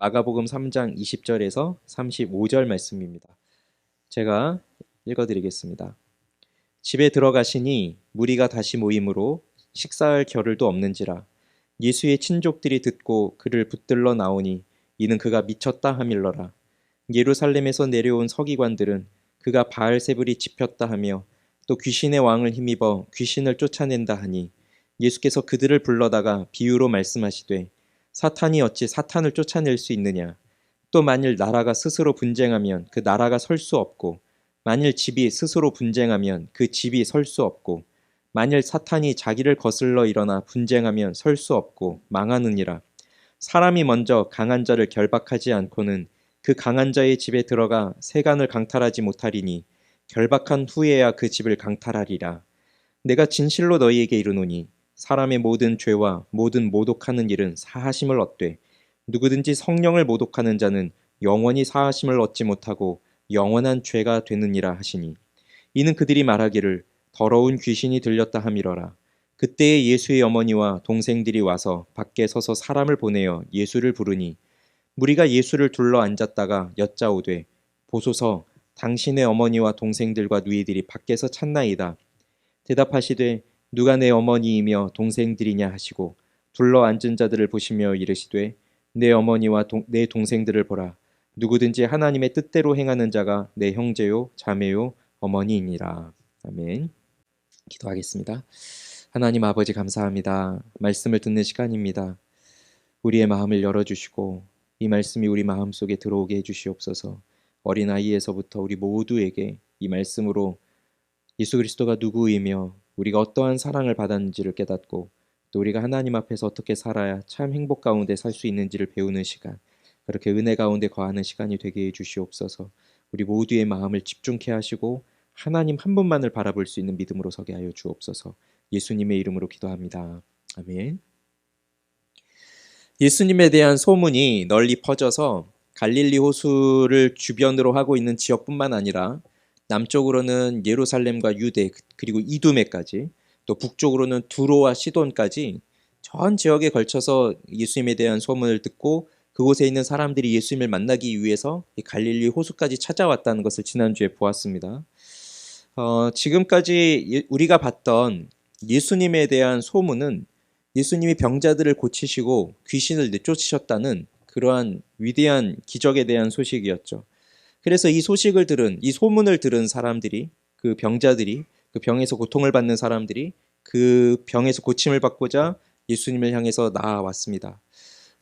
마가복음 3장 20절에서 35절 말씀입니다. 제가 읽어드리겠습니다. 집에 들어가시니 무리가 다시 모이므로 식사할 겨를도 없는지라. 예수의 친족들이 듣고 그를 붙들러 나오니 이는 그가 미쳤다 하밀러라. 예루살렘에서 내려온 서기관들은 그가 바알세불이 집혔다 하며 또 귀신의 왕을 힘입어 귀신을 쫓아낸다 하니 예수께서 그들을 불러다가 비유로 말씀하시되 사탄이 어찌 사탄을 쫓아낼 수 있느냐. 또 만일 나라가 스스로 분쟁하면 그 나라가 설 수 없고 만일 집이 스스로 분쟁하면 그 집이 설 수 없고 만일 사탄이 자기를 거슬러 일어나 분쟁하면 설 수 없고 망하느니라. 사람이 먼저 강한 자를 결박하지 않고는 그 강한 자의 집에 들어가 세간을 강탈하지 못하리니 결박한 후에야 그 집을 강탈하리라. 내가 진실로 너희에게 이르노니 사람의 모든 죄와 모든 모독하는 일은 사하심을 얻되 누구든지 성령을 모독하는 자는 영원히 사하심을 얻지 못하고 영원한 죄가 되느니라 하시니 이는 그들이 말하기를 더러운 귀신이 들렸다 함이러라. 그때에 예수의 어머니와 동생들이 와서 밖에 서서 사람을 보내어 예수를 부르니 무리가 예수를 둘러 앉았다가 여짜오되 보소서 당신의 어머니와 동생들과 누이들이 밖에서 찾나이다. 대답하시되 누가 내 어머니이며 동생들이냐 하시고 둘러 앉은 자들을 보시며 이르시되 내 어머니와 내 동생들을 보라. 누구든지 하나님의 뜻대로 행하는 자가 내 형제요 자매요 어머니이니라. 아멘. 기도하겠습니다. 하나님 아버지 감사합니다. 말씀을 듣는 시간입니다. 우리의 마음을 열어주시고 이 말씀이 우리 마음속에 들어오게 해주시옵소서. 어린아이에서부터 우리 모두에게 이 말씀으로 예수 그리스도가 누구이며 우리가 어떠한 사랑을 받았는지를 깨닫고 또 우리가 하나님 앞에서 어떻게 살아야 참 행복 가운데 살 수 있는지를 배우는 시간, 그렇게 은혜 가운데 거하는 시간이 되게 해주시옵소서. 우리 모두의 마음을 집중케 하시고 하나님 한 분만을 바라볼 수 있는 믿음으로 서게 하여 주옵소서. 예수님의 이름으로 기도합니다. 아멘. 예수님에 대한 소문이 널리 퍼져서 갈릴리 호수를 주변으로 하고 있는 지역뿐만 아니라 남쪽으로는 예루살렘과 유대 그리고 이두메까지 또 북쪽으로는 두로와 시돈까지 전 지역에 걸쳐서 예수님에 대한 소문을 듣고 그곳에 있는 사람들이 예수님을 만나기 위해서 이 갈릴리 호수까지 찾아왔다는 것을 지난주에 보았습니다. 지금까지 우리가 봤던 예수님에 대한 소문은 예수님이 병자들을 고치시고 귀신을 내쫓으셨다는 그러한 위대한 기적에 대한 소식이었죠. 그래서 이 소식을 들은, 이 소문을 들은 사람들이, 그 병자들이, 그 병에서 고통을 받는 사람들이 그 병에서 고침을 받고자 예수님을 향해서 나아왔습니다.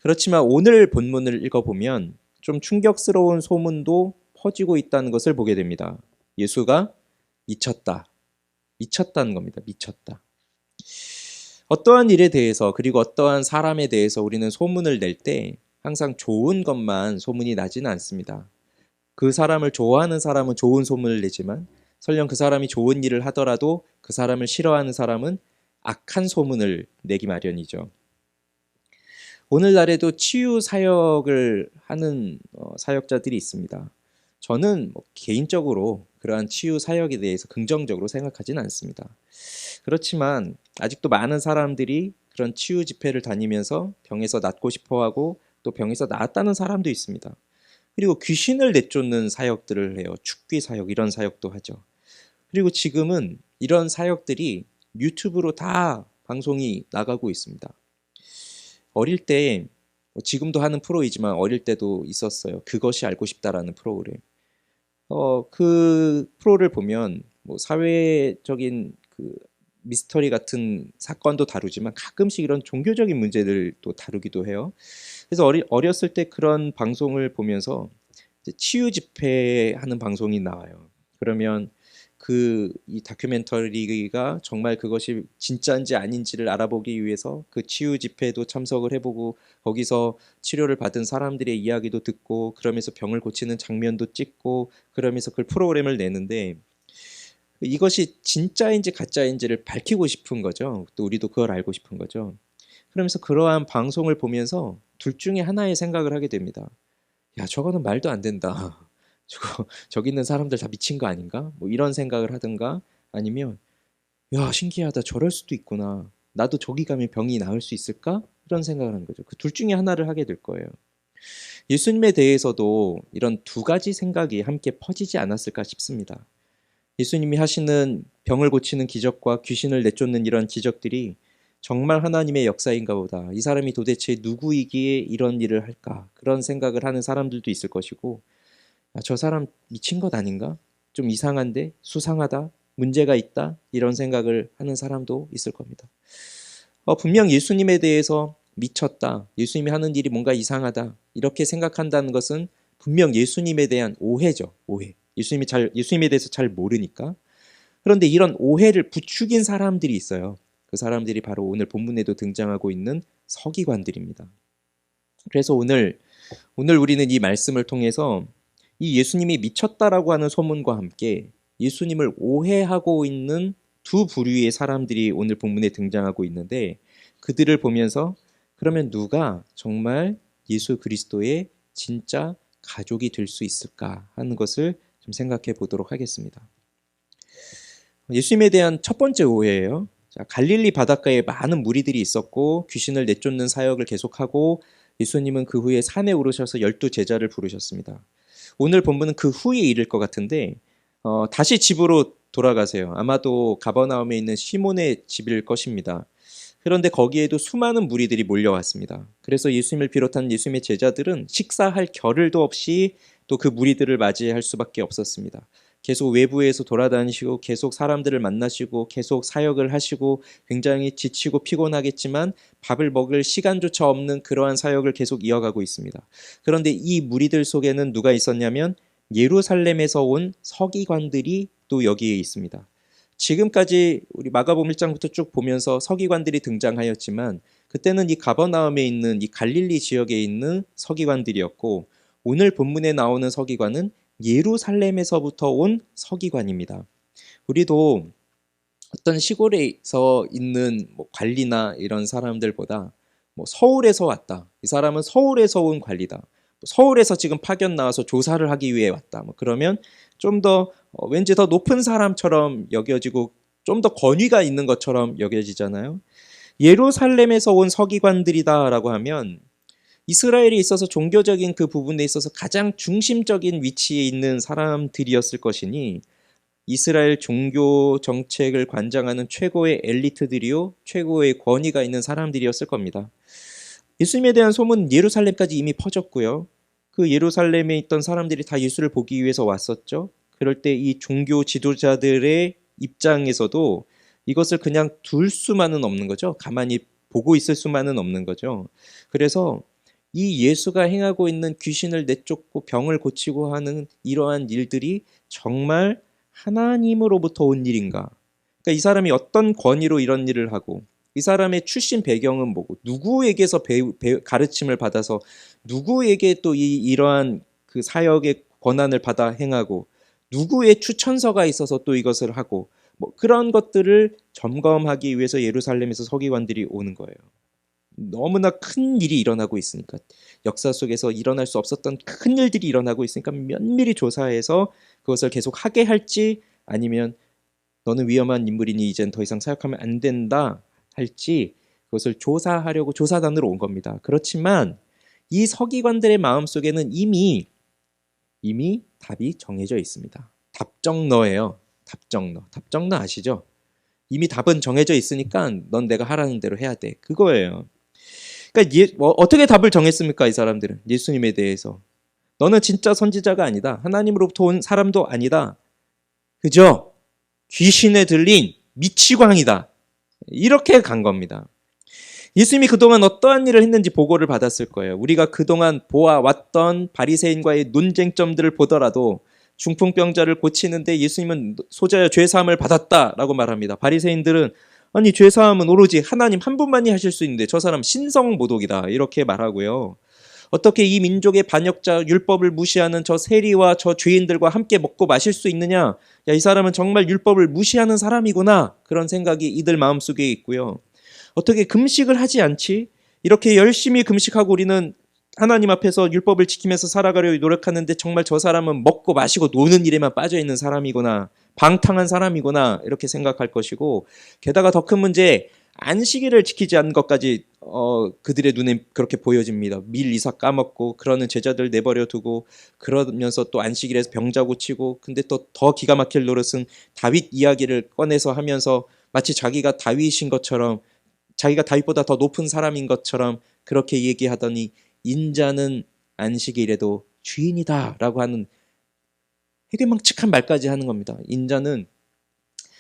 그렇지만 오늘 본문을 읽어보면 좀 충격스러운 소문도 퍼지고 있다는 것을 보게 됩니다. 예수가 미쳤다. 미쳤다는 겁니다. 미쳤다. 어떠한 일에 대해서 그리고 어떠한 사람에 대해서 우리는 소문을 낼 때 항상 좋은 것만 소문이 나지는 않습니다. 그 사람을 좋아하는 사람은 좋은 소문을 내지만 설령 그 사람이 좋은 일을 하더라도 그 사람을 싫어하는 사람은 악한 소문을 내기 마련이죠. 오늘날에도 치유 사역을 하는 사역자들이 있습니다. 저는 개인적으로 그러한 치유 사역에 대해서 긍정적으로 생각하지는 않습니다. 그렇지만 아직도 많은 사람들이 그런 치유 집회를 다니면서 병에서 낫고 싶어하고 또 병에서 나았다는 사람도 있습니다. 그리고 귀신을 내쫓는 사역들을 해요. 축귀 사역 이런 사역도 하죠. 그리고 지금은 이런 사역들이 유튜브로 다 방송이 나가고 있습니다. 어릴 때 지금도 하는 프로이지만 어릴 때도 있었어요. 그것이 알고 싶다라는 프로그램. 그 프로를 보면 뭐 사회적인 그 미스터리 같은 사건도 다루지만 가끔씩 이런 종교적인 문제들도 다루기도 해요. 그래서 어렸을 때 그런 방송을 보면서 이제 치유 집회하는 방송이 나와요. 그러면 이 다큐멘터리가 정말 그것이 진짜인지 아닌지를 알아보기 위해서 그 치유 집회도 참석을 해보고 거기서 치료를 받은 사람들의 이야기도 듣고 그러면서 병을 고치는 장면도 찍고 그러면서 그 프로그램을 내는데 이것이 진짜인지 가짜인지를 밝히고 싶은 거죠. 또 우리도 그걸 알고 싶은 거죠. 그러면서 그러한 방송을 보면서 둘 중에 하나의 생각을 하게 됩니다. 야, 저거는 말도 안 된다. 저기 있는 사람들 다 미친 거 아닌가? 뭐 이런 생각을 하든가 아니면 야, 신기하다. 저럴 수도 있구나. 나도 저기 가면 병이 나을 수 있을까? 이런 생각을 하는 거죠. 그 둘 중에 하나를 하게 될 거예요. 예수님에 대해서도 이런 두 가지 생각이 함께 퍼지지 않았을까 싶습니다. 예수님이 하시는 병을 고치는 기적과 귀신을 내쫓는 이런 기적들이 정말 하나님의 역사인가 보다. 이 사람이 도대체 누구이기에 이런 일을 할까? 그런 생각을 하는 사람들도 있을 것이고, 저 사람 미친 것 아닌가? 좀 이상한데? 수상하다? 문제가 있다? 이런 생각을 하는 사람도 있을 겁니다. 분명 예수님에 대해서 미쳤다. 예수님이 하는 일이 뭔가 이상하다. 이렇게 생각한다는 것은 분명 예수님에 대한 오해죠. 오해. 예수님에 대해서 잘 모르니까. 그런데 이런 오해를 부추긴 사람들이 있어요. 그 사람들이 바로 오늘 본문에도 등장하고 있는 서기관들입니다. 그래서 오늘 우리는 이 말씀을 통해서 이 예수님이 미쳤다라고 하는 소문과 함께 예수님을 오해하고 있는 두 부류의 사람들이 오늘 본문에 등장하고 있는데, 그들을 보면서 그러면 누가 정말 예수 그리스도의 진짜 가족이 될 수 있을까 하는 것을 좀 생각해 보도록 하겠습니다. 예수님에 대한 첫 번째 오해예요. 자, 갈릴리 바닷가에 많은 무리들이 있었고 귀신을 내쫓는 사역을 계속하고 예수님은 그 후에 산에 오르셔서 12제자를 부르셨습니다. 오늘 본문은 그 후에 일일 것 같은데 다시 집으로 돌아가세요. 아마도 가버나움에 있는 시몬의 집일 것입니다. 그런데 거기에도 수많은 무리들이 몰려왔습니다. 그래서 예수님을 비롯한 예수님의 제자들은 식사할 겨를도 없이 또 그 무리들을 맞이할 수밖에 없었습니다. 계속 외부에서 돌아다니시고 계속 사람들을 만나시고 계속 사역을 하시고 굉장히 지치고 피곤하겠지만 밥을 먹을 시간조차 없는 그러한 사역을 계속 이어가고 있습니다. 그런데 이 무리들 속에는 누가 있었냐면 예루살렘에서 온 서기관들이 또 여기에 있습니다. 지금까지 우리 마가복음 1장부터 쭉 보면서 서기관들이 등장하였지만 그때는 이 가버나움에 있는 이 갈릴리 지역에 있는 서기관들이었고, 오늘 본문에 나오는 서기관은 예루살렘에서부터 온 서기관입니다. 우리도 어떤 시골에서 있는 관리나 이런 사람들보다 서울에서 왔다. 이 사람은 서울에서 온 관리다. 서울에서 지금 파견 나와서 조사를 하기 위해 왔다. 그러면 좀 더 왠지 더 높은 사람처럼 여겨지고 좀 더 권위가 있는 것처럼 여겨지잖아요. 예루살렘에서 온 서기관들이다라고 하면 이스라엘에 있어서 종교적인 그 부분에 있어서 가장 중심적인 위치에 있는 사람들이었을 것이니 이스라엘 종교 정책을 관장하는 최고의 엘리트들이요, 최고의 권위가 있는 사람들이었을 겁니다. 예수님에 대한 소문은 예루살렘까지 이미 퍼졌고요. 그 예루살렘에 있던 사람들이 다 예수를 보기 위해서 왔었죠. 그럴 때 이 종교 지도자들의 입장에서도 이것을 그냥 둘 수만은 없는 거죠. 가만히 보고 있을 수만은 없는 거죠. 그래서 이 예수가 행하고 있는 귀신을 내쫓고 병을 고치고 하는 이러한 일들이 정말 하나님으로부터 온 일인가? 그러니까 이 사람이 어떤 권위로 이런 일을 하고 이 사람의 출신 배경은 뭐고 누구에게서 가르침을 받아서 누구에게 또 이러한 그 사역의 권한을 받아 행하고 누구의 추천서가 있어서 또 이것을 하고 그런 것들을 점검하기 위해서 예루살렘에서 서기관들이 오는 거예요. 너무나 큰 일이 일어나고 있으니까, 역사 속에서 일어날 수 없었던 큰 일들이 일어나고 있으니까 면밀히 조사해서 그것을 계속 하게 할지 아니면 너는 위험한 인물이니 이젠 더 이상 사역하면 안 된다 할지 그것을 조사하려고 조사단으로 온 겁니다. 그렇지만 이 서기관들의 마음속에는 이미 답이 정해져 있습니다. 답정너예요. 답정너 아시죠? 이미 답은 정해져 있으니까 넌 내가 하라는 대로 해야 돼. 그거예요. 그러니까 어떻게 답을 정했습니까? 이 사람들은 예수님에 대해서 너는 진짜 선지자가 아니다. 하나님으로부터 온 사람도 아니다. 그죠? 귀신에 들린 미치광이다. 이렇게 간 겁니다. 예수님이 그동안 어떠한 일을 했는지 보고를 받았을 거예요. 우리가 그동안 보아왔던 바리새인과의 논쟁점들을 보더라도 중풍병자를 고치는데 예수님은 소자여 죄사함을 받았다라고 말합니다. 바리새인들은 아니 죄사함은 오로지 하나님 한 분만이 하실 수 있는데 저 사람 신성모독이다 이렇게 말하고요. 어떻게 이 민족의 반역자 율법을 무시하는 저 세리와 저 죄인들과 함께 먹고 마실 수 있느냐? 야, 이 사람은 정말 율법을 무시하는 사람이구나. 그런 생각이 이들 마음속에 있고요. 어떻게 금식을 하지 않지? 이렇게 열심히 금식하고 우리는 하나님 앞에서 율법을 지키면서 살아가려고 노력하는데 정말 저 사람은 먹고 마시고 노는 일에만 빠져있는 사람이구나. 방탕한 사람이구나. 이렇게 생각할 것이고, 게다가 더 큰 문제, 안식일을 지키지 않는 것까지 그들의 눈에 그렇게 보여집니다. 밀 이삭 까먹고 그러는 제자들 내버려 두고 그러면서 또 안식일에서 병자 고치고 근데 또 더 기가 막힐 노릇은 다윗 이야기를 꺼내서 하면서 마치 자기가 다윗인 것처럼 자기가 다윗보다 더 높은 사람인 것처럼 그렇게 얘기하더니 인자는 안식일에도 주인이다라고 하는 해괴망측한 말까지 하는 겁니다. 인자는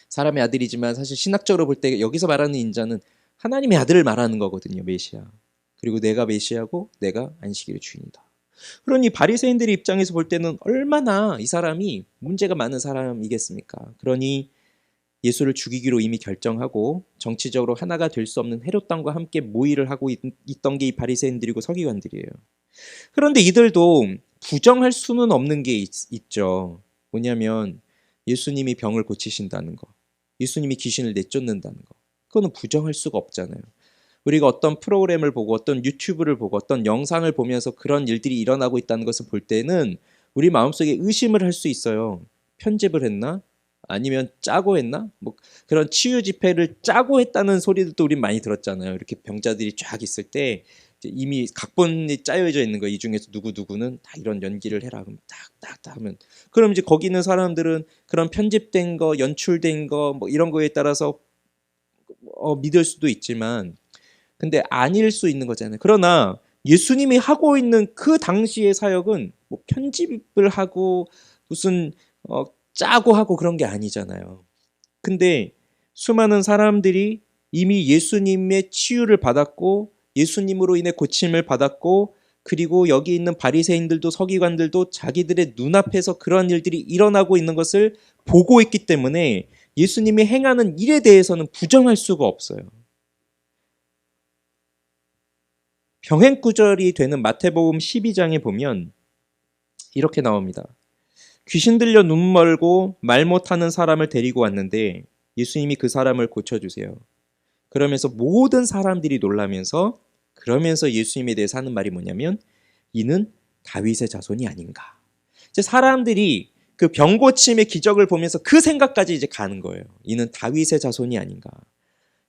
사람의 아들이지만 사실 신학적으로 볼 때 여기서 말하는 인자는 하나님의 아들을 말하는 거거든요. 메시아. 그리고 내가 메시아고 내가 안식일의 주인이다. 그러니 바리새인들의 입장에서 볼 때는 얼마나 이 사람이 문제가 많은 사람이겠습니까? 그러니 예수를 죽이기로 이미 결정하고 정치적으로 하나가 될 수 없는 헤롯 당과 함께 모의를 하고 있던 게 이 바리새인들이고 서기관들이에요. 그런데 이들도 부정할 수는 없는 게 있죠. 뭐냐면 예수님이 병을 고치신다는 거, 예수님이 귀신을 내쫓는다는 거, 그거는 부정할 수가 없잖아요. 우리가 어떤 프로그램을 보고 어떤 유튜브를 보고 어떤 영상을 보면서 그런 일들이 일어나고 있다는 것을 볼 때는 우리 마음속에 의심을 할 수 있어요. 편집을 했나? 아니면 짜고 했나? 뭐 그런 치유 집회를 짜고 했다는 소리들도 우리 많이 들었잖아요. 이렇게 병자들이 쫙 있을 때 이미 각본이 짜여져 있는 거예요. 이 중에서 누구는 다 이런 연기를 해라. 그럼 딱딱딱 하면. 그럼 이제 거기 있는 사람들은 그런 편집된 거, 연출된 거, 뭐 이런 거에 따라서 믿을 수도 있지만, 근데 아닐 수 있는 거잖아요. 그러나 예수님이 하고 있는 그 당시의 사역은 뭐 편집을 하고 무슨 짜고 하고 그런 게 아니잖아요. 근데 수많은 사람들이 이미 예수님의 치유를 받았고 예수님으로 인해 고침을 받았고 그리고 여기 있는 바리새인들도 서기관들도 자기들의 눈앞에서 그런 일들이 일어나고 있는 것을 보고 있기 때문에 예수님이 행하는 일에 대해서는 부정할 수가 없어요. 병행구절이 되는 마태복음 12장에 보면 이렇게 나옵니다. 귀신 들려 눈 멀고 말 못하는 사람을 데리고 왔는데 예수님이 그 사람을 고쳐주세요. 그러면서 모든 사람들이 놀라면서 그러면서 예수님에 대해서 하는 말이 뭐냐면 이는 다윗의 자손이 아닌가. 이제 사람들이 그 병고침의 기적을 보면서 그 생각까지 이제 가는 거예요. 이는 다윗의 자손이 아닌가.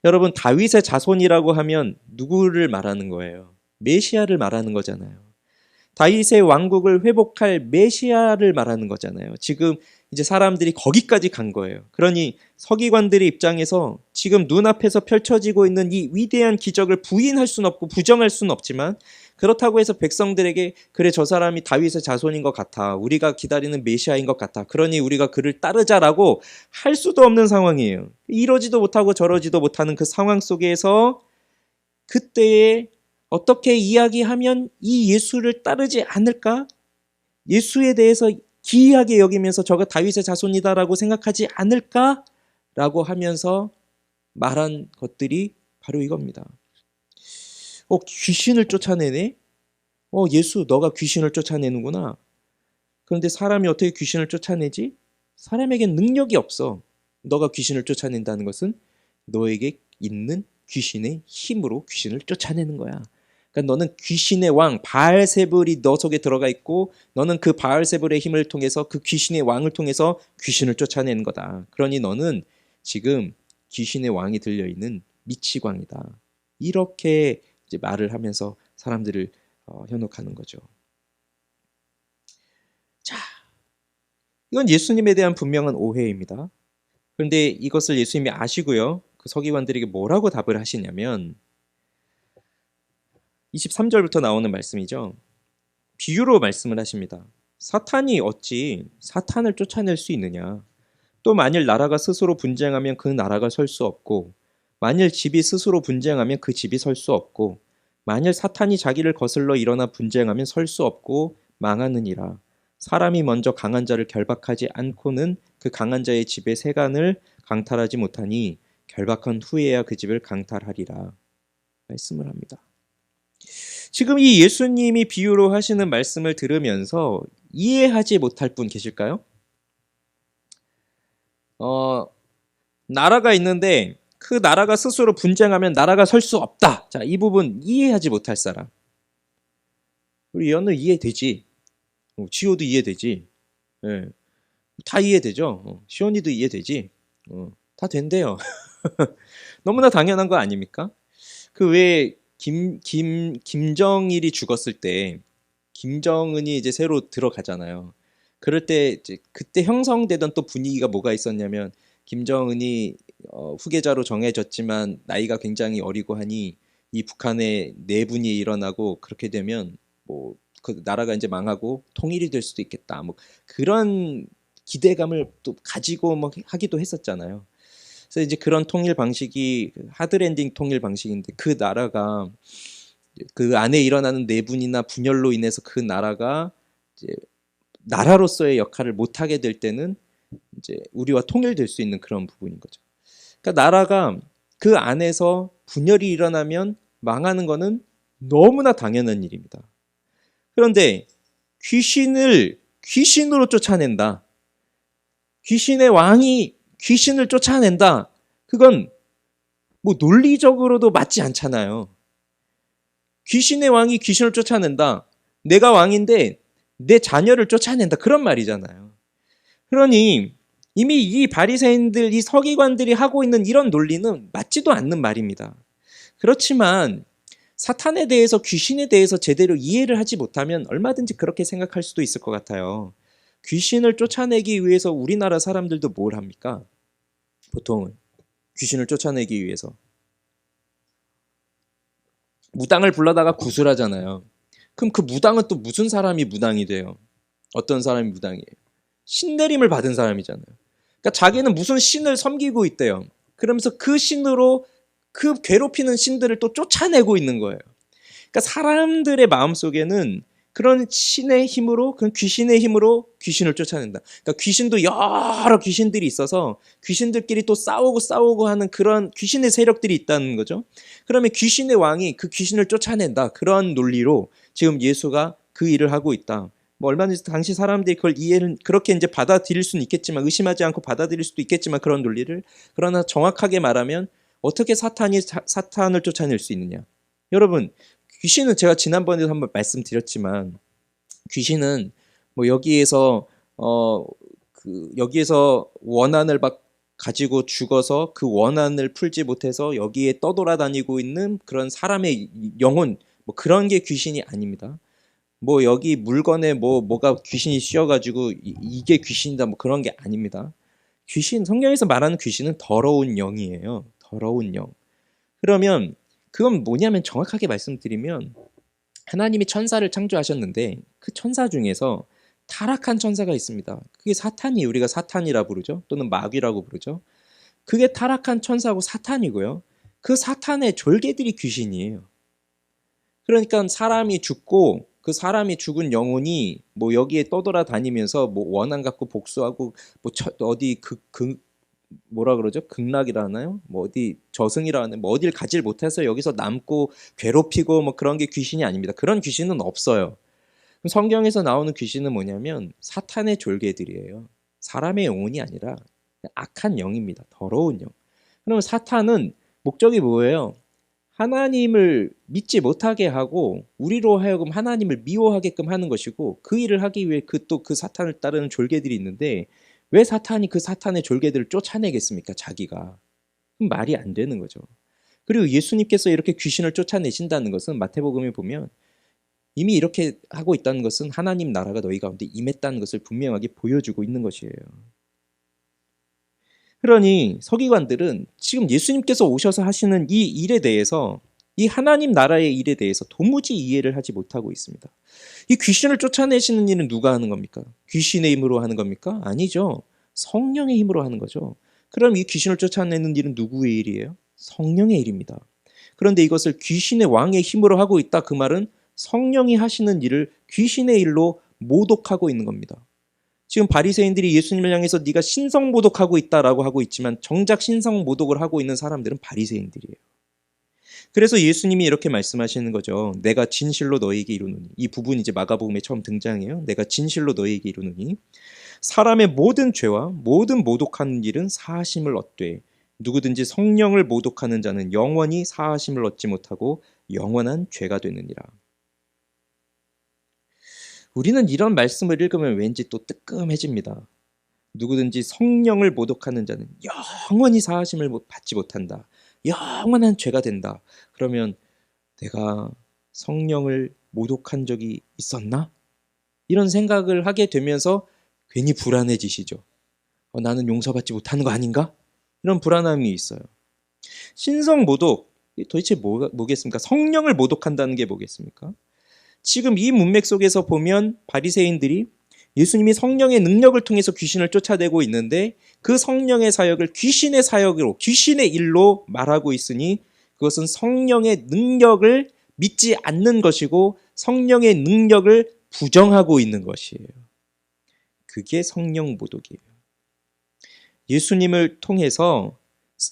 여러분 다윗의 자손이라고 하면 누구를 말하는 거예요? 메시아를 말하는 거잖아요. 다윗의 왕국을 회복할 메시아를 말하는 거잖아요. 지금 이제 사람들이 거기까지 간 거예요. 그러니 서기관들의 입장에서 지금 눈앞에서 펼쳐지고 있는 이 위대한 기적을 부인할 수는 없고 부정할 수는 없지만 그렇다고 해서 백성들에게 그래 저 사람이 다윗의 자손인 것 같아. 우리가 기다리는 메시아인 것 같아. 그러니 우리가 그를 따르자라고 할 수도 없는 상황이에요. 이러지도 못하고 저러지도 못하는 그 상황 속에서 그때에 어떻게 이야기하면 이 예수를 따르지 않을까? 예수에 대해서 기이하게 여기면서 저가 다윗의 자손이다라고 생각하지 않을까? 라고 하면서 말한 것들이 바로 이겁니다. 귀신을 쫓아내네? 예수 너가 귀신을 쫓아내는구나. 그런데 사람이 어떻게 귀신을 쫓아내지? 사람에겐 능력이 없어. 너가 귀신을 쫓아낸다는 것은 너에게 있는 귀신의 힘으로 귀신을 쫓아내는 거야. 그러니까 너는 귀신의 왕 바알세불이 너 속에 들어가 있고 너는 그 바알세불의 힘을 통해서 그 귀신의 왕을 통해서 귀신을 쫓아내는 거다. 그러니 너는 지금 귀신의 왕이 들려있는 미치광이다. 이렇게 이제 말을 하면서 사람들을 현혹하는 거죠. 자, 이건 예수님에 대한 분명한 오해입니다. 그런데 이것을 예수님이 아시고요. 그 서기관들에게 뭐라고 답을 하시냐면 23절부터 나오는 말씀이죠. 비유로 말씀을 하십니다. 사탄이 어찌 사탄을 쫓아낼 수 있느냐. 또 만일 나라가 스스로 분쟁하면 그 나라가 설 수 없고 만일 집이 스스로 분쟁하면 그 집이 설 수 없고 만일 사탄이 자기를 거슬러 일어나 분쟁하면 설 수 없고 망하느니라. 사람이 먼저 강한 자를 결박하지 않고는 그 강한 자의 집의 세간을 강탈하지 못하니 결박한 후에야 그 집을 강탈하리라. 말씀을 합니다. 지금 이 예수님이 비유로 하시는 말씀을 들으면서 이해하지 못할 분 계실까요? 나라가 있는데 그 나라가 스스로 분쟁하면 나라가 설 수 없다. 자, 이 부분 이해하지 못할 사람. 우리 연우 이해되지. 지호도 이해되지. 예. 다 이해되죠. 시온이도 이해되지. 다 된대요. 너무나 당연한 거 아닙니까? 그 왜 김정일이 죽었을 때 김정은이 이제 새로 들어가잖아요. 그럴 때 이제 그때 형성되던 또 분위기가 뭐가 있었냐면 김정은이 후계자로 정해졌지만 나이가 굉장히 어리고 하니 이 북한에 내분이 일어나고 그렇게 되면 뭐 그 나라가 이제 망하고 통일이 될 수도 있겠다. 뭐 그런 기대감을 또 가지고 뭐 하기도 했었잖아요. 그래서 이제 그런 통일 방식이 하드랜딩 통일 방식인데 그 나라가 그 안에 일어나는 내분이나 분열로 인해서 그 나라가 이제 나라로서의 역할을 못하게 될 때는 이제 우리와 통일될 수 있는 그런 부분인 거죠. 그러니까 나라가 그 안에서 분열이 일어나면 망하는 거는 너무나 당연한 일입니다. 그런데 귀신으로 쫓아낸다. 귀신의 왕이 귀신을 쫓아낸다. 그건 뭐 논리적으로도 맞지 않잖아요. 귀신의 왕이 귀신을 쫓아낸다. 내가 왕인데 내 자녀를 쫓아낸다. 그런 말이잖아요. 그러니 이미 이 바리새인들, 이 서기관들이 하고 있는 이런 논리는 맞지도 않는 말입니다. 그렇지만 사탄에 대해서, 귀신에 대해서 제대로 이해를 하지 못하면 얼마든지 그렇게 생각할 수도 있을 것 같아요. 귀신을 쫓아내기 위해서 우리나라 사람들도 뭘 합니까? 보통은 귀신을 쫓아내기 위해서 무당을 불러다가 구술하잖아요. 그럼 그 무당은 또 무슨 사람이 무당이 돼요? 어떤 사람이 무당이에요? 신내림을 받은 사람이잖아요. 그러니까 자기는 무슨 신을 섬기고 있대요. 그러면서 그 신으로 그 괴롭히는 신들을 또 쫓아내고 있는 거예요. 그러니까 사람들의 마음속에는 그런 신의 힘으로, 그런 귀신의 힘으로 귀신을 쫓아낸다. 그러니까 귀신도 여러 귀신들이 있어서 귀신들끼리 또 싸우고 하는 그런 귀신의 세력들이 있다는 거죠. 그러면 귀신의 왕이 그 귀신을 쫓아낸다. 그런 논리로 지금 예수가 그 일을 하고 있다. 뭐 얼마든지 당시 사람들이 그걸 이해를 그렇게 이제 받아들일 수는 있겠지만, 의심하지 않고 받아들일 수도 있겠지만, 그런 논리를. 그러나 정확하게 말하면 어떻게 사탄이 사탄을 쫓아낼 수 있느냐? 여러분, 귀신은 제가 지난번에도 한번 말씀드렸지만 귀신은 뭐 여기에서 여기에서 원한을 막 가지고 죽어서 그 원한을 풀지 못해서 여기에 떠돌아다니고 있는 그런 사람의 영혼, 뭐 그런 게 귀신이 아닙니다. 뭐 여기 물건에 뭐가 귀신이 씌어가지고 이게 귀신이다 뭐 그런 게 아닙니다. 귀신, 성경에서 말하는 귀신은 더러운 영이에요. 더러운 영. 그러면 그건 뭐냐면, 정확하게 말씀드리면 하나님이 천사를 창조하셨는데 그 천사 중에서 타락한 천사가 있습니다. 그게 사탄이, 우리가 사탄이라 부르죠. 또는 마귀라고 부르죠. 그게 타락한 천사고 사탄이고요. 그 사탄의 졸개들이 귀신이에요. 그러니까 사람이 죽고 그 사람이 죽은 영혼이 뭐 여기에 떠돌아다니면서 뭐 원한 갖고 복수하고 뭐 어디 뭐라 그러죠? 극락이라 하나요? 뭐 어디 저승이라 하나요? 뭐 어딜 가질 못해서 여기서 남고 괴롭히고 뭐 그런 게 귀신이 아닙니다. 그런 귀신은 없어요. 그럼 성경에서 나오는 귀신은 뭐냐면 사탄의 졸개들이에요. 사람의 영혼이 아니라 악한 영입니다. 더러운 영. 그러면 사탄은 목적이 뭐예요? 하나님을 믿지 못하게 하고 우리로 하여금 하나님을 미워하게끔 하는 것이고, 그 일을 하기 위해 그 사탄을 따르는 졸개들이 있는데, 왜 사탄이 그 사탄의 졸개들을 쫓아내겠습니까? 자기가. 그럼 말이 안 되는 거죠. 그리고 예수님께서 이렇게 귀신을 쫓아내신다는 것은 마태복음에 보면 이미 이렇게 하고 있다는 것은 하나님 나라가 너희 가운데 임했다는 것을 분명하게 보여주고 있는 것이에요. 그러니 서기관들은 지금 예수님께서 오셔서 하시는 이 일에 대해서, 이 하나님 나라의 일에 대해서 도무지 이해를 하지 못하고 있습니다. 이 귀신을 쫓아내시는 일은 누가 하는 겁니까? 귀신의 힘으로 하는 겁니까? 아니죠. 성령의 힘으로 하는 거죠. 그럼 이 귀신을 쫓아내는 일은 누구의 일이에요? 성령의 일입니다. 그런데 이것을 귀신의 왕의 힘으로 하고 있다. 그 말은 성령이 하시는 일을 귀신의 일로 모독하고 있는 겁니다. 지금 바리새인들이 예수님을 향해서 네가 신성 모독하고 있다라고 하고 있지만 정작 신성 모독을 하고 있는 사람들은 바리새인들이에요. 그래서 예수님이 이렇게 말씀하시는 거죠. 내가 진실로 너희에게 이르노니. 이 부분이 이제 마가복음에 처음 등장해요. 내가 진실로 너희에게 이르노니 사람의 모든 죄와 모든 모독하는 일은 사하심을 얻되 누구든지 성령을 모독하는 자는 영원히 사하심을 얻지 못하고 영원한 죄가 되느니라. 우리는 이런 말씀을 읽으면 왠지 또 뜨끔해집니다. 누구든지 성령을 모독하는 자는 영원히 사하심을 받지 못한다. 영원한 죄가 된다. 그러면 내가 성령을 모독한 적이 있었나? 이런 생각을 하게 되면서 괜히 불안해지시죠. 나는 용서받지 못하는 거 아닌가? 이런 불안함이 있어요. 신성 모독, 도대체 뭐겠습니까? 성령을 모독한다는 게 뭐겠습니까? 지금 이 문맥 속에서 보면 바리새인들이 예수님이 성령의 능력을 통해서 귀신을 쫓아내고 있는데 그 성령의 사역을 귀신의 사역으로, 귀신의 일로 말하고 있으니 그것은 성령의 능력을 믿지 않는 것이고 성령의 능력을 부정하고 있는 것이에요. 그게 성령 모독이에요. 예수님을 통해서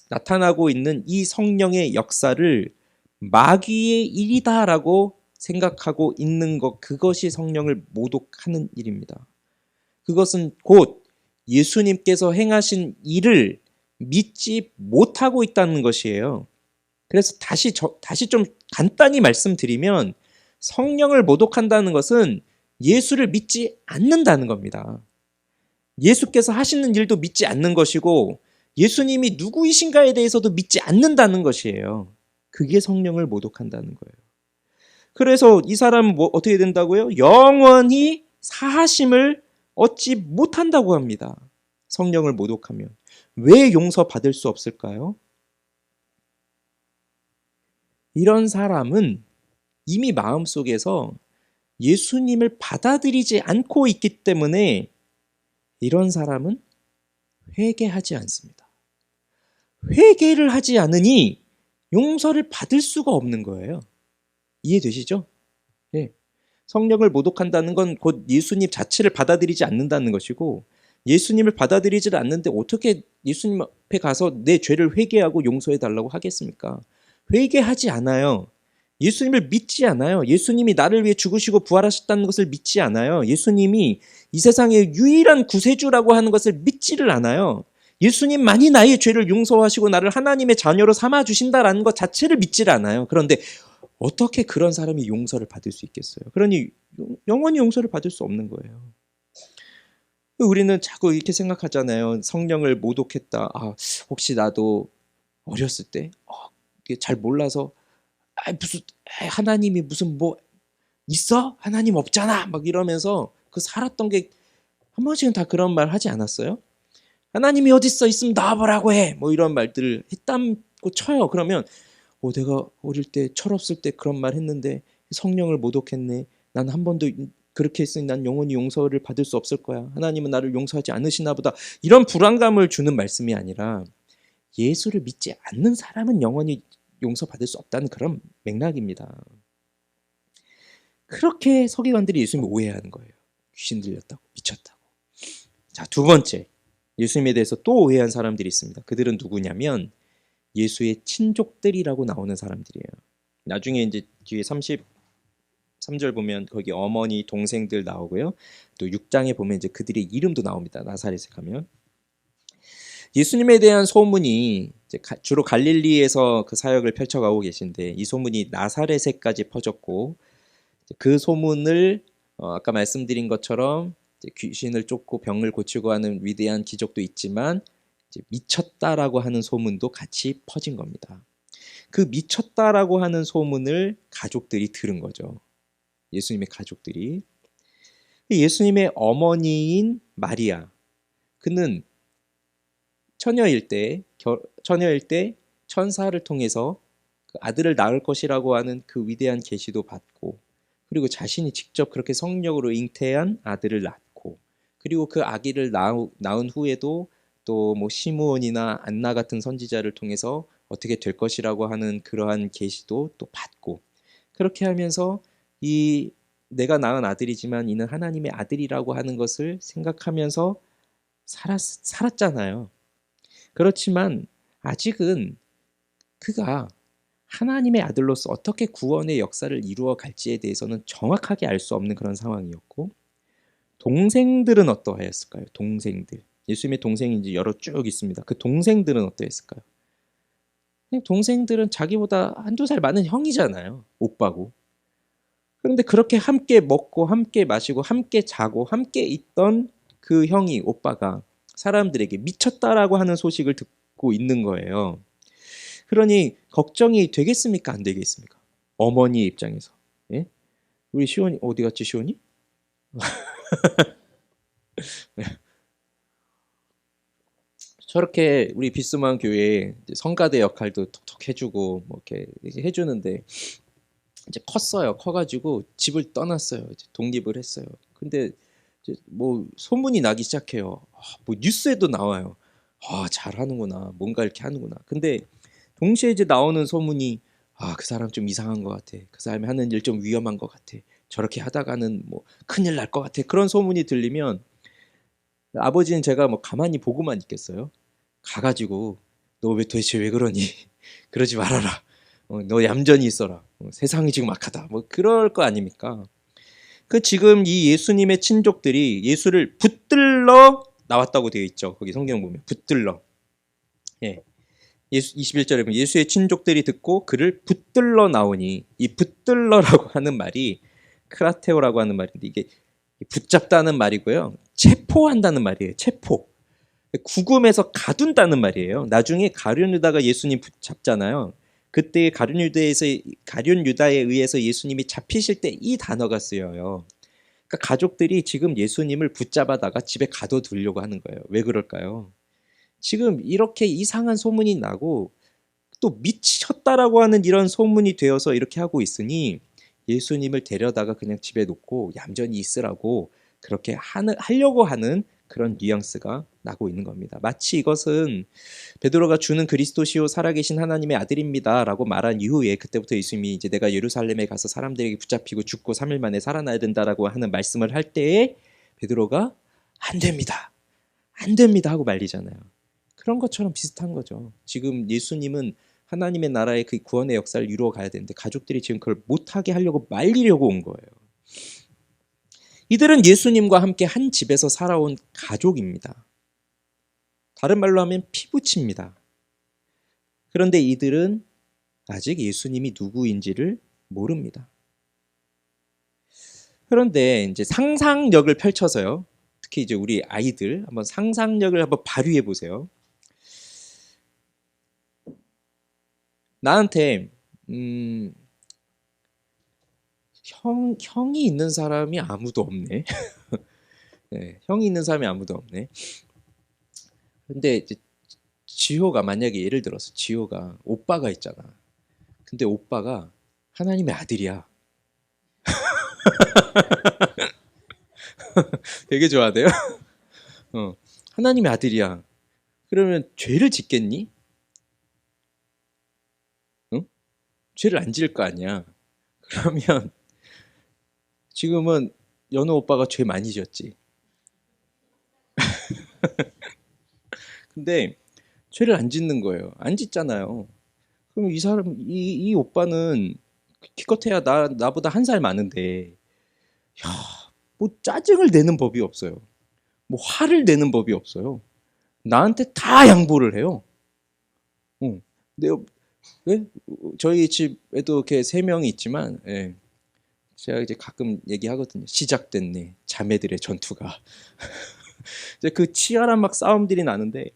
나타나고 있는 이 성령의 역사를 마귀의 일이다라고 생각하고 있는 것, 그것이 성령을 모독하는 일입니다. 그것은 곧 예수님께서 행하신 일을 믿지 못하고 있다는 것이에요. 그래서 다시 좀 간단히 말씀드리면 성령을 모독한다는 것은 예수를 믿지 않는다는 겁니다. 예수께서 하시는 일도 믿지 않는 것이고 예수님이 누구이신가에 대해서도 믿지 않는다는 것이에요. 그게 성령을 모독한다는 거예요. 그래서 이 사람은 어떻게 된다고요? 영원히 사하심을 얻지 못한다고 합니다. 성령을 모독하면. 왜 용서받을 수 없을까요? 이런 사람은 이미 마음속에서 예수님을 받아들이지 않고 있기 때문에 이런 사람은 회개하지 않습니다. 회개를 하지 않으니 용서를 받을 수가 없는 거예요. 이해되시죠? 네. 성령을 모독한다는 건 곧 예수님 자체를 받아들이지 않는다는 것이고 예수님을 받아들이지 않는데 어떻게 예수님 앞에 가서 내 죄를 회개하고 용서해 달라고 하겠습니까? 회개하지 않아요. 예수님을 믿지 않아요. 예수님이 나를 위해 죽으시고 부활하셨다는 것을 믿지 않아요. 예수님이 이 세상의 유일한 구세주라고 하는 것을 믿지를 않아요. 예수님만이 나의 죄를 용서하시고 나를 하나님의 자녀로 삼아주신다라는 것 자체를 믿지를 않아요. 그런데 어떻게 그런 사람이 용서를 받을 수 있겠어요? 그러니 영원히 용서를 받을 수 없는 거예요. 우리는 자꾸 이렇게 생각하잖아요. 성령을 모독했다. 혹시 나도 어렸을 때 잘 몰라서 무슨 하나님이 무슨 뭐 있어? 하나님 없잖아. 막 이러면서 그 살았던 게 한 번씩은 다 그런 말 하지 않았어요? 하나님이 어디 있어? 있으면 나와보라고 해. 뭐 이런 말들을 했다고 쳐요. 그러면 내가 어릴 때 철없을 때 그런 말 했는데 성령을 모독했네. 난 한 번도 그렇게 했으니 난 영원히 용서를 받을 수 없을 거야. 하나님은 나를 용서하지 않으시나 보다. 이런 불안감을 주는 말씀이 아니라 예수를 믿지 않는 사람은 영원히 용서받을 수 없다는 그런 맥락입니다. 그렇게 서기관들이 예수님을 오해하는 거예요. 귀신 들렸다고, 미쳤다고. 자, 두 번째, 예수님에 대해서 또 오해한 사람들이 있습니다. 그들은 누구냐면 예수의 친족들이라고 나오는 사람들이에요. 나중에 이제 뒤에 33절 보면 거기 어머니, 동생들 나오고요. 또 6장에 보면 이제 그들의 이름도 나옵니다. 나사렛에 가면. 예수님에 대한 소문이 이제 주로 갈릴리에서 그 사역을 펼쳐가고 계신데 이 소문이 나사렛에까지 퍼졌고 그 소문을 아까 말씀드린 것처럼 귀신을 쫓고 병을 고치고 하는 위대한 기적도 있지만 이제 미쳤다라고 하는 소문도 같이 퍼진 겁니다. 그 미쳤다라고 하는 소문을 가족들이 들은 거죠. 예수님의 가족들이. 예수님의 어머니인 마리아, 그는 처녀일 때 천사를 통해서 그 아들을 낳을 것이라고 하는 그 위대한 계시도 받고 그리고 자신이 직접 그렇게 성령으로 잉태한 아들을 낳고 그리고 그 아기를 낳은 후에도 또 뭐 시므온이나 안나 같은 선지자를 통해서 어떻게 될 것이라고 하는 그러한 계시도 또 받고 그렇게 하면서 이 내가 낳은 아들이지만 이는 하나님의 아들이라고 하는 것을 생각하면서 살았잖아요. 그렇지만 아직은 그가 하나님의 아들로서 어떻게 구원의 역사를 이루어 갈지에 대해서는 정확하게 알 수 없는 그런 상황이었고 동생들은 어떠하였을까요? 동생들. 예수님의 동생이 이제 여러 쭉 있습니다. 그 동생들은 어떠했을까요? 동생들은 자기보다 한두 살 많은 형이잖아요. 오빠고. 그런데 그렇게 함께 먹고 함께 마시고 함께 자고 함께 있던 그 형이 오빠가 사람들에게 미쳤다라고 하는 소식을 듣고 있는 거예요. 그러니 걱정이 되겠습니까? 안 되겠습니까? 어머니 입장에서. 예? 우리 시온이 어디 갔지, 시온이? 저렇게 우리 비스만 교회에 성가대 역할도 톡톡 해주고 뭐 이렇게 해주는데 이제 컸어요. 커가지고 집을 떠났어요. 이제 독립을 했어요. 근데 이제 뭐 소문이 나기 시작해요. 뭐 뉴스에도 나와요. 잘하는구나. 뭔가 이렇게 하는구나. 근데 동시에 이제 나오는 소문이 그 사람 좀 이상한 것 같아. 그 사람이 하는 일 좀 위험한 것 같아. 저렇게 하다가는 뭐 큰일 날 것 같아. 그런 소문이 들리면 아버지는 제가 뭐 가만히 보고만 있겠어요. 가가지고 너 왜 도대체 왜 그러니? 그러지 말아라. 너 얌전히 있어라. 세상이 지금 악하다. 뭐 그럴 거 아닙니까? 그 지금 이 예수님의 친족들이 예수를 붙들러 나왔다고 되어 있죠. 거기 성경 보면 붙들러. 예. 예수 21절에 보면 예수의 친족들이 듣고 그를 붙들러 나오니 이 붙들러라고 하는 말이 크라테오라고 하는 말인데 이게 붙잡다는 말이고요. 체포한다는 말이에요. 체포. 구금해서 가둔다는 말이에요. 나중에 가룟 유다가 예수님 붙잡잖아요. 그때 가룟 유다에 의해서 예수님이 잡히실 때 이 단어가 쓰여요. 그러니까 가족들이 지금 예수님을 붙잡아다가 집에 가둬두려고 하는 거예요. 왜 그럴까요? 지금 이렇게 이상한 소문이 나고 또 미쳤다라고 하는 이런 소문이 되어서 이렇게 하고 있으니 예수님을 데려다가 그냥 집에 놓고 얌전히 있으라고 그렇게 하려고 하는 그런 뉘앙스가 나고 있는 겁니다. 마치 이것은 베드로가 주는 그리스도시요 살아계신 하나님의 아들입니다라고 말한 이후에 그때부터 예수님이 이제 내가 예루살렘에 가서 사람들에게 붙잡히고 죽고 3일 만에 살아나야 된다라고 하는 말씀을 할 때에 베드로가 안 됩니다. 안 됩니다 하고 말리잖아요. 그런 것처럼 비슷한 거죠. 지금 예수님은 하나님의 나라의 그 구원의 역사를 이루어 가야 되는데 가족들이 지금 그걸 못하게 하려고 말리려고 온 거예요. 이들은 예수님과 함께 한 집에서 살아온 가족입니다. 다른 말로 하면 피부치입니다. 그런데 이들은 아직 예수님이 누구인지를 모릅니다. 그런데 이제 상상력을 펼쳐서요. 특히 이제 우리 아이들 한번 상상력을 한번 발휘해 보세요. 나한테 형이 있는 사람이 아무도 없네. 네, 형이 있는 사람이 아무도 없네. 근데 이제 지호가 만약에 예를 들어서 지호가 오빠가 있잖아. 근데 오빠가 하나님의 아들이야. 되게 좋아하대요. 하나님의 아들이야. 그러면 죄를 짓겠니? 응? 죄를 안 지을 거 아니야. 그러면 지금은 연우 오빠가 죄 많이 지었지. 근데 죄를 안 짓는 거예요. 안 짓잖아요. 그럼 이 사람, 이 오빠는 기껏해야 나보다 한 살 많은데, 야, 뭐 짜증을 내는 법이 없어요. 뭐 화를 내는 법이 없어요. 나한테 다 양보를 해요. 네, 네? 저희 집에도 이렇게 3명이 있지만, 예. 제가 이제 가끔 얘기하거든요. 시작됐네. 자매들의 전투가. 이제 그 치열한 막 싸움들이 나는데,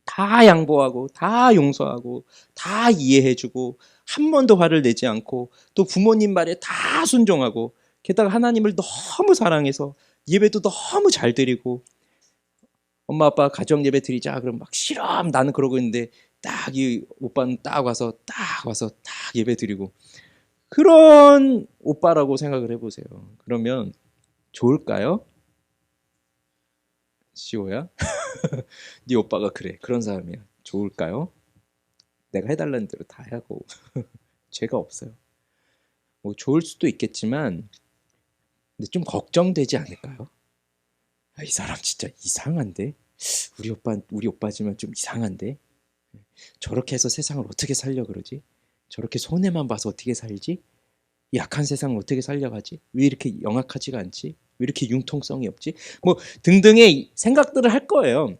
다 양보하고, 다 용서하고, 다 이해해주고, 한 번도 화를 내지 않고, 또 부모님 말에 다 순종하고, 게다가 하나님을 너무 사랑해서 예배도 너무 잘 드리고, 엄마 아빠 가정 예배 드리자 그럼 막 싫어 나는 그러고 있는데 딱 이 오빠는 딱 와서 딱 예배 드리고 그런 오빠라고 생각을 해보세요. 그러면 좋을까요? 시호야? 네 오빠가 그래 그런 사람이야. 좋을까요? 내가 해달라는 대로 다 하고 죄가 없어요. 뭐 좋을 수도 있겠지만 근데 좀 걱정되지 않을까요? 이 사람 진짜 이상한데? 우리 오빠지만 좀 이상한데? 저렇게 해서 세상을 어떻게 살려 그러지? 저렇게 손해만 봐서 어떻게 살지? 이 약한 세상을 어떻게 살려가지? 왜 이렇게 영악하지가 않지? 왜 이렇게 융통성이 없지? 뭐 등등의 생각들을 할 거예요.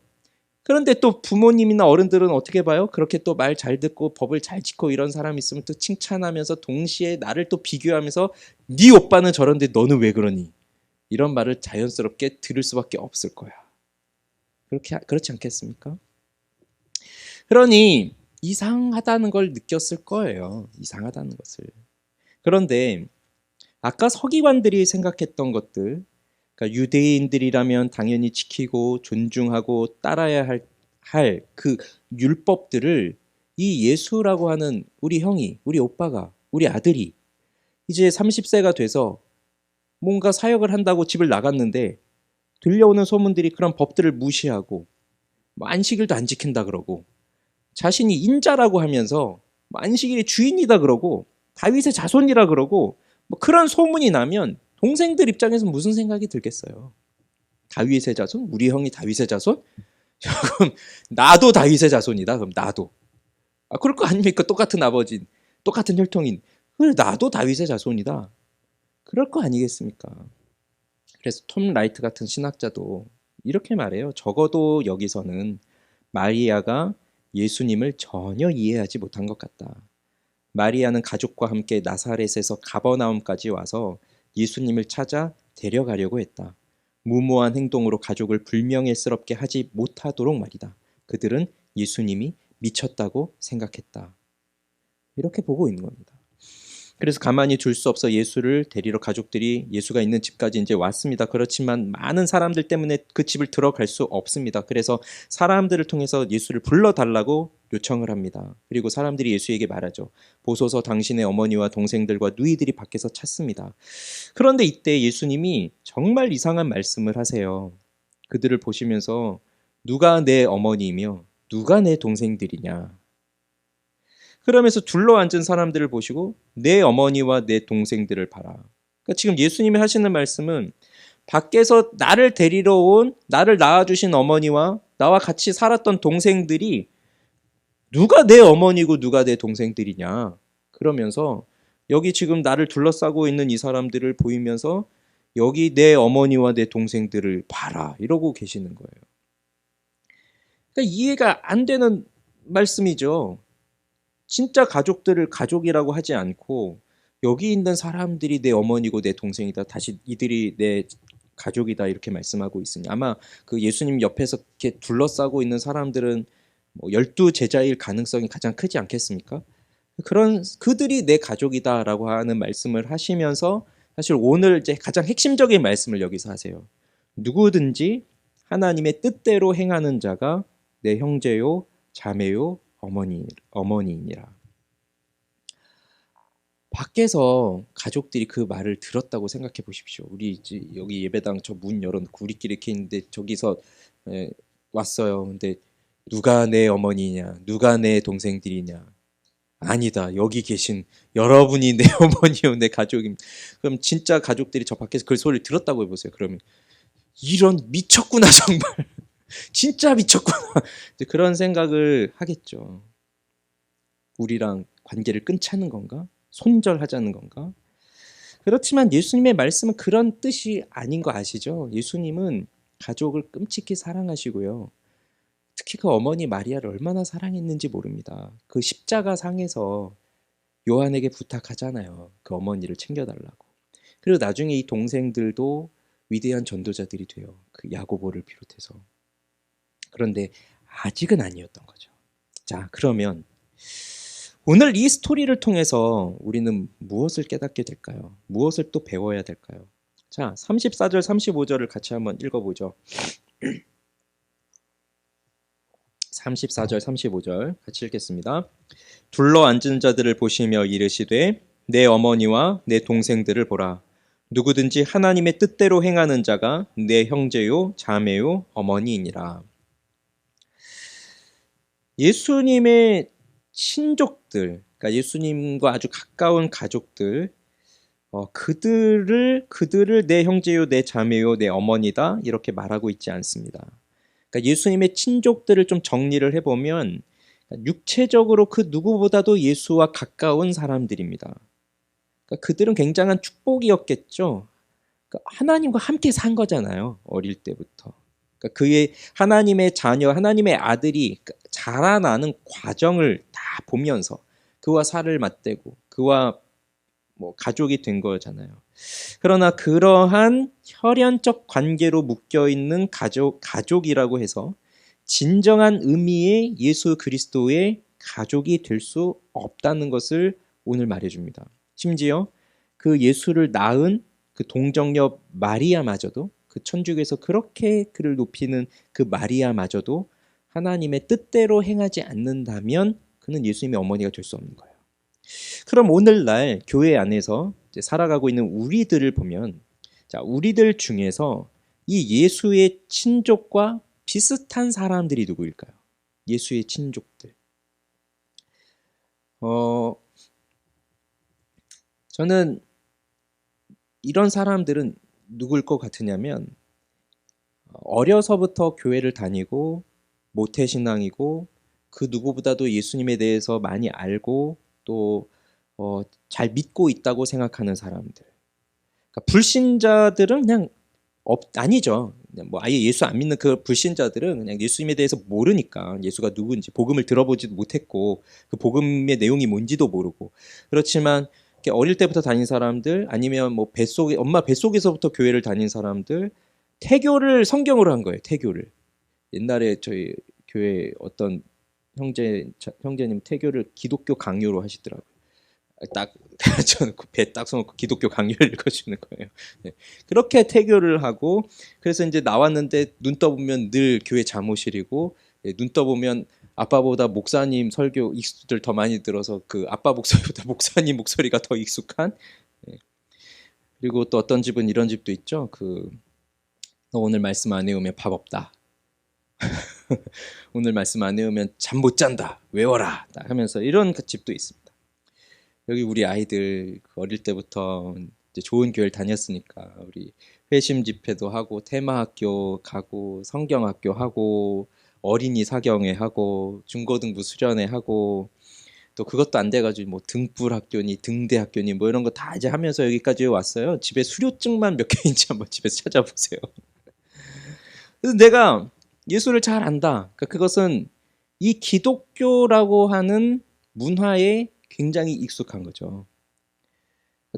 그런데 또 부모님이나 어른들은 어떻게 봐요? 그렇게 또 말 잘 듣고 법을 잘 지키고 이런 사람 있으면 또 칭찬하면서 동시에 나를 또 비교하면서 네 오빠는 저런데 너는 왜 그러니? 이런 말을 자연스럽게 들을 수밖에 없을 거야. 그렇지 않겠습니까? 그러니 이상하다는 걸 느꼈을 거예요. 이상하다는 것을. 그런데 아까 서기관들이 생각했던 것들, 그러니까 유대인들이라면 당연히 지키고 존중하고 따라야 할 그 율법들을 이 예수라고 하는 우리 형이, 우리 오빠가, 우리 아들이 이제 30세가 돼서 뭔가 사역을 한다고 집을 나갔는데 들려오는 소문들이 그런 법들을 무시하고 뭐 안식일도 안 지킨다 그러고 자신이 인자라고 하면서 뭐 안식일의 주인이다 그러고 다윗의 자손이라 그러고 뭐 그런 소문이 나면 동생들 입장에서 무슨 생각이 들겠어요? 다윗의 자손? 우리 형이 다윗의 자손? 그럼 나도 다윗의 자손이다. 그럼 나도. 그럴 거 아닙니까? 똑같은 아버지, 똑같은 혈통인. 그래, 나도 다윗의 자손이다. 그럴 거 아니겠습니까? 그래서 톰 라이트 같은 신학자도 이렇게 말해요. 적어도 여기서는 마리아가 예수님을 전혀 이해하지 못한 것 같다. 마리아는 가족과 함께 나사렛에서 가버나움까지 와서 예수님을 찾아 데려가려고 했다. 무모한 행동으로 가족을 불명예스럽게 하지 못하도록 말이다. 그들은 예수님이 미쳤다고 생각했다. 이렇게 보고 있는 겁니다. 그래서 가만히 둘 수 없어 예수를 데리러 가족들이 예수가 있는 집까지 이제 왔습니다. 그렇지만 많은 사람들 때문에 그 집을 들어갈 수 없습니다. 그래서 사람들을 통해서 예수를 불러달라고 요청을 합니다. 그리고 사람들이 예수에게 말하죠. 보소서 당신의 어머니와 동생들과 누이들이 밖에서 찾습니다. 그런데 이때 예수님이 정말 이상한 말씀을 하세요. 그들을 보시면서 누가 내 어머니이며 누가 내 동생들이냐. 그러면서 둘러앉은 사람들을 보시고 내 어머니와 내 동생들을 봐라. 그러니까 지금 예수님이 하시는 말씀은 밖에서 나를 데리러 온, 나를 낳아주신 어머니와 나와 같이 살았던 동생들이 누가 내 어머니고 누가 내 동생들이냐. 그러면서 여기 지금 나를 둘러싸고 있는 이 사람들을 보이면서 여기 내 어머니와 내 동생들을 봐라. 이러고 계시는 거예요. 그러니까 이해가 안 되는 말씀이죠. 진짜 가족들을 가족이라고 하지 않고 여기 있는 사람들이 내 어머니고 내 동생이다. 다시 이들이 내 가족이다. 이렇게 말씀하고 있으니 아마 그 예수님 옆에서 이렇게 둘러싸고 있는 사람들은 뭐 12제자일 가능성이 가장 크지 않겠습니까? 그런 그들이 내 가족이다라고 하는 말씀을 하시면서 사실 오늘 이제 가장 핵심적인 말씀을 여기서 하세요. 누구든지 하나님의 뜻대로 행하는 자가 내 형제요, 자매요, 어머니이니라. 밖에서 가족들이 그 말을 들었다고 생각해 보십시오. 우리 이제 여기 예배당 저 문 열어놓고 우리끼리 이렇게 있는데 저기서 왔어요. 근데 누가 내 어머니냐, 누가 내 동생들이냐. 아니다. 여기 계신 여러분이 내 어머니요, 내 가족입니다. 그럼 진짜 가족들이 저 밖에서 그 소리를 들었다고 해보세요. 그러면 이런 미쳤구나 정말. 진짜 미쳤구나. 그런 생각을 하겠죠. 우리랑 관계를 끊자는 건가? 손절하자는 건가? 그렇지만 예수님의 말씀은 그런 뜻이 아닌 거 아시죠? 예수님은 가족을 끔찍히 사랑하시고요. 특히 그 어머니 마리아를 얼마나 사랑했는지 모릅니다. 그 십자가 상에서 요한에게 부탁하잖아요. 그 어머니를 챙겨달라고. 그리고 나중에 이 동생들도 위대한 전도자들이 돼요. 그 야고보를 비롯해서. 그런데 아직은 아니었던 거죠. 자, 그러면 오늘 이 스토리를 통해서 우리는 무엇을 깨닫게 될까요? 무엇을 또 배워야 될까요? 자, 34절, 35절을 같이 한번 읽어보죠. 34절, 35절 같이 읽겠습니다. 둘러앉은 자들을 보시며 이르시되 내 어머니와 내 동생들을 보라. 누구든지 하나님의 뜻대로 행하는 자가 내 형제요, 자매요, 어머니이니라. 예수님의 친족들, 그러니까 예수님과 아주 가까운 가족들, 그들을 내 형제요, 내 자매요, 내 어머니다 이렇게 말하고 있지 않습니다. 그러니까 예수님의 친족들을 좀 정리를 해보면 육체적으로 그 누구보다도 예수와 가까운 사람들입니다. 그러니까 그들은 굉장한 축복이었겠죠. 그러니까 하나님과 함께 산 거잖아요. 어릴 때부터. 그러니까 그의 하나님의 자녀, 하나님의 아들이 자라나는 과정을 다 보면서 그와 살을 맞대고 그와 뭐 가족이 된 거잖아요. 그러나 그러한 혈연적 관계로 묶여 있는 가족이라고 해서 진정한 의미의 예수 그리스도의 가족이 될 수 없다는 것을 오늘 말해줍니다. 심지어 그 예수를 낳은 그 동정녀 마리아마저도, 그 천주교에서 그렇게 그를 높이는 그 마리아마저도 하나님의 뜻대로 행하지 않는다면 그는 예수님의 어머니가 될 수 없는 거예요. 그럼 오늘날 교회 안에서 이제 살아가고 있는 우리들을 보면, 자, 우리들 중에서 이 예수의 친족과 비슷한 사람들이 누구일까요? 예수의 친족들. 저는 이런 사람들은 누굴 것 같으냐면, 어려서부터 교회를 다니고 모태신앙이고 그 누구보다도 예수님에 대해서 많이 알고 또 잘 믿고 있다고 생각하는 사람들. 그러니까 불신자들은 그냥 아니죠. 그냥 뭐 아예 예수 안 믿는 그 불신자들은 그냥 예수님에 대해서 모르니까, 예수가 누군지 복음을 들어보지도 못했고 그 복음의 내용이 뭔지도 모르고. 그렇지만 이렇게 어릴 때부터 다닌 사람들, 아니면 뭐 뱃속에 엄마 뱃속에서부터 교회를 다닌 사람들, 태교를 성경으로 한 거예요. 태교를. 옛날에 저희 교회 어떤 형제님 태교를 기독교 강요로 하시더라고요. 딱 저는 배 딱 써놓고 기독교 강요를 읽어주는 거예요. 네. 그렇게 태교를 하고, 그래서 이제 나왔는데 눈 떠보면 늘 교회 잠옷이고, 눈 떠보면 아빠보다 목사님 설교 익숙들 더 많이 들어서 그 아빠 목소리보다 목사님 목소리가 더 익숙한. 네. 그리고 또 어떤 집은 이런 집도 있죠. 너 오늘 말씀 안 외우면 밥 없다. 오늘 말씀 안 외우면 잠 못 잔다. 외워라. 하면서 이런 집도 있습니다. 여기 우리 아이들 어릴 때부터 이제 좋은 교회를 다녔으니까 우리 회심 집회도 하고 테마학교 가고 성경학교 하고 어린이 사경회 하고 중고등부 수련회 하고, 또 그것도 안 돼가지고 뭐 등불 학교니 등대 학교니 뭐 이런 거 다 이제 하면서 여기까지 왔어요. 집에 수료증만 몇 개인지 한번 집에서 찾아보세요. 그래서 내가 예수를 잘 안다. 그러니까 그것은 이 기독교라고 하는 문화에 굉장히 익숙한 거죠.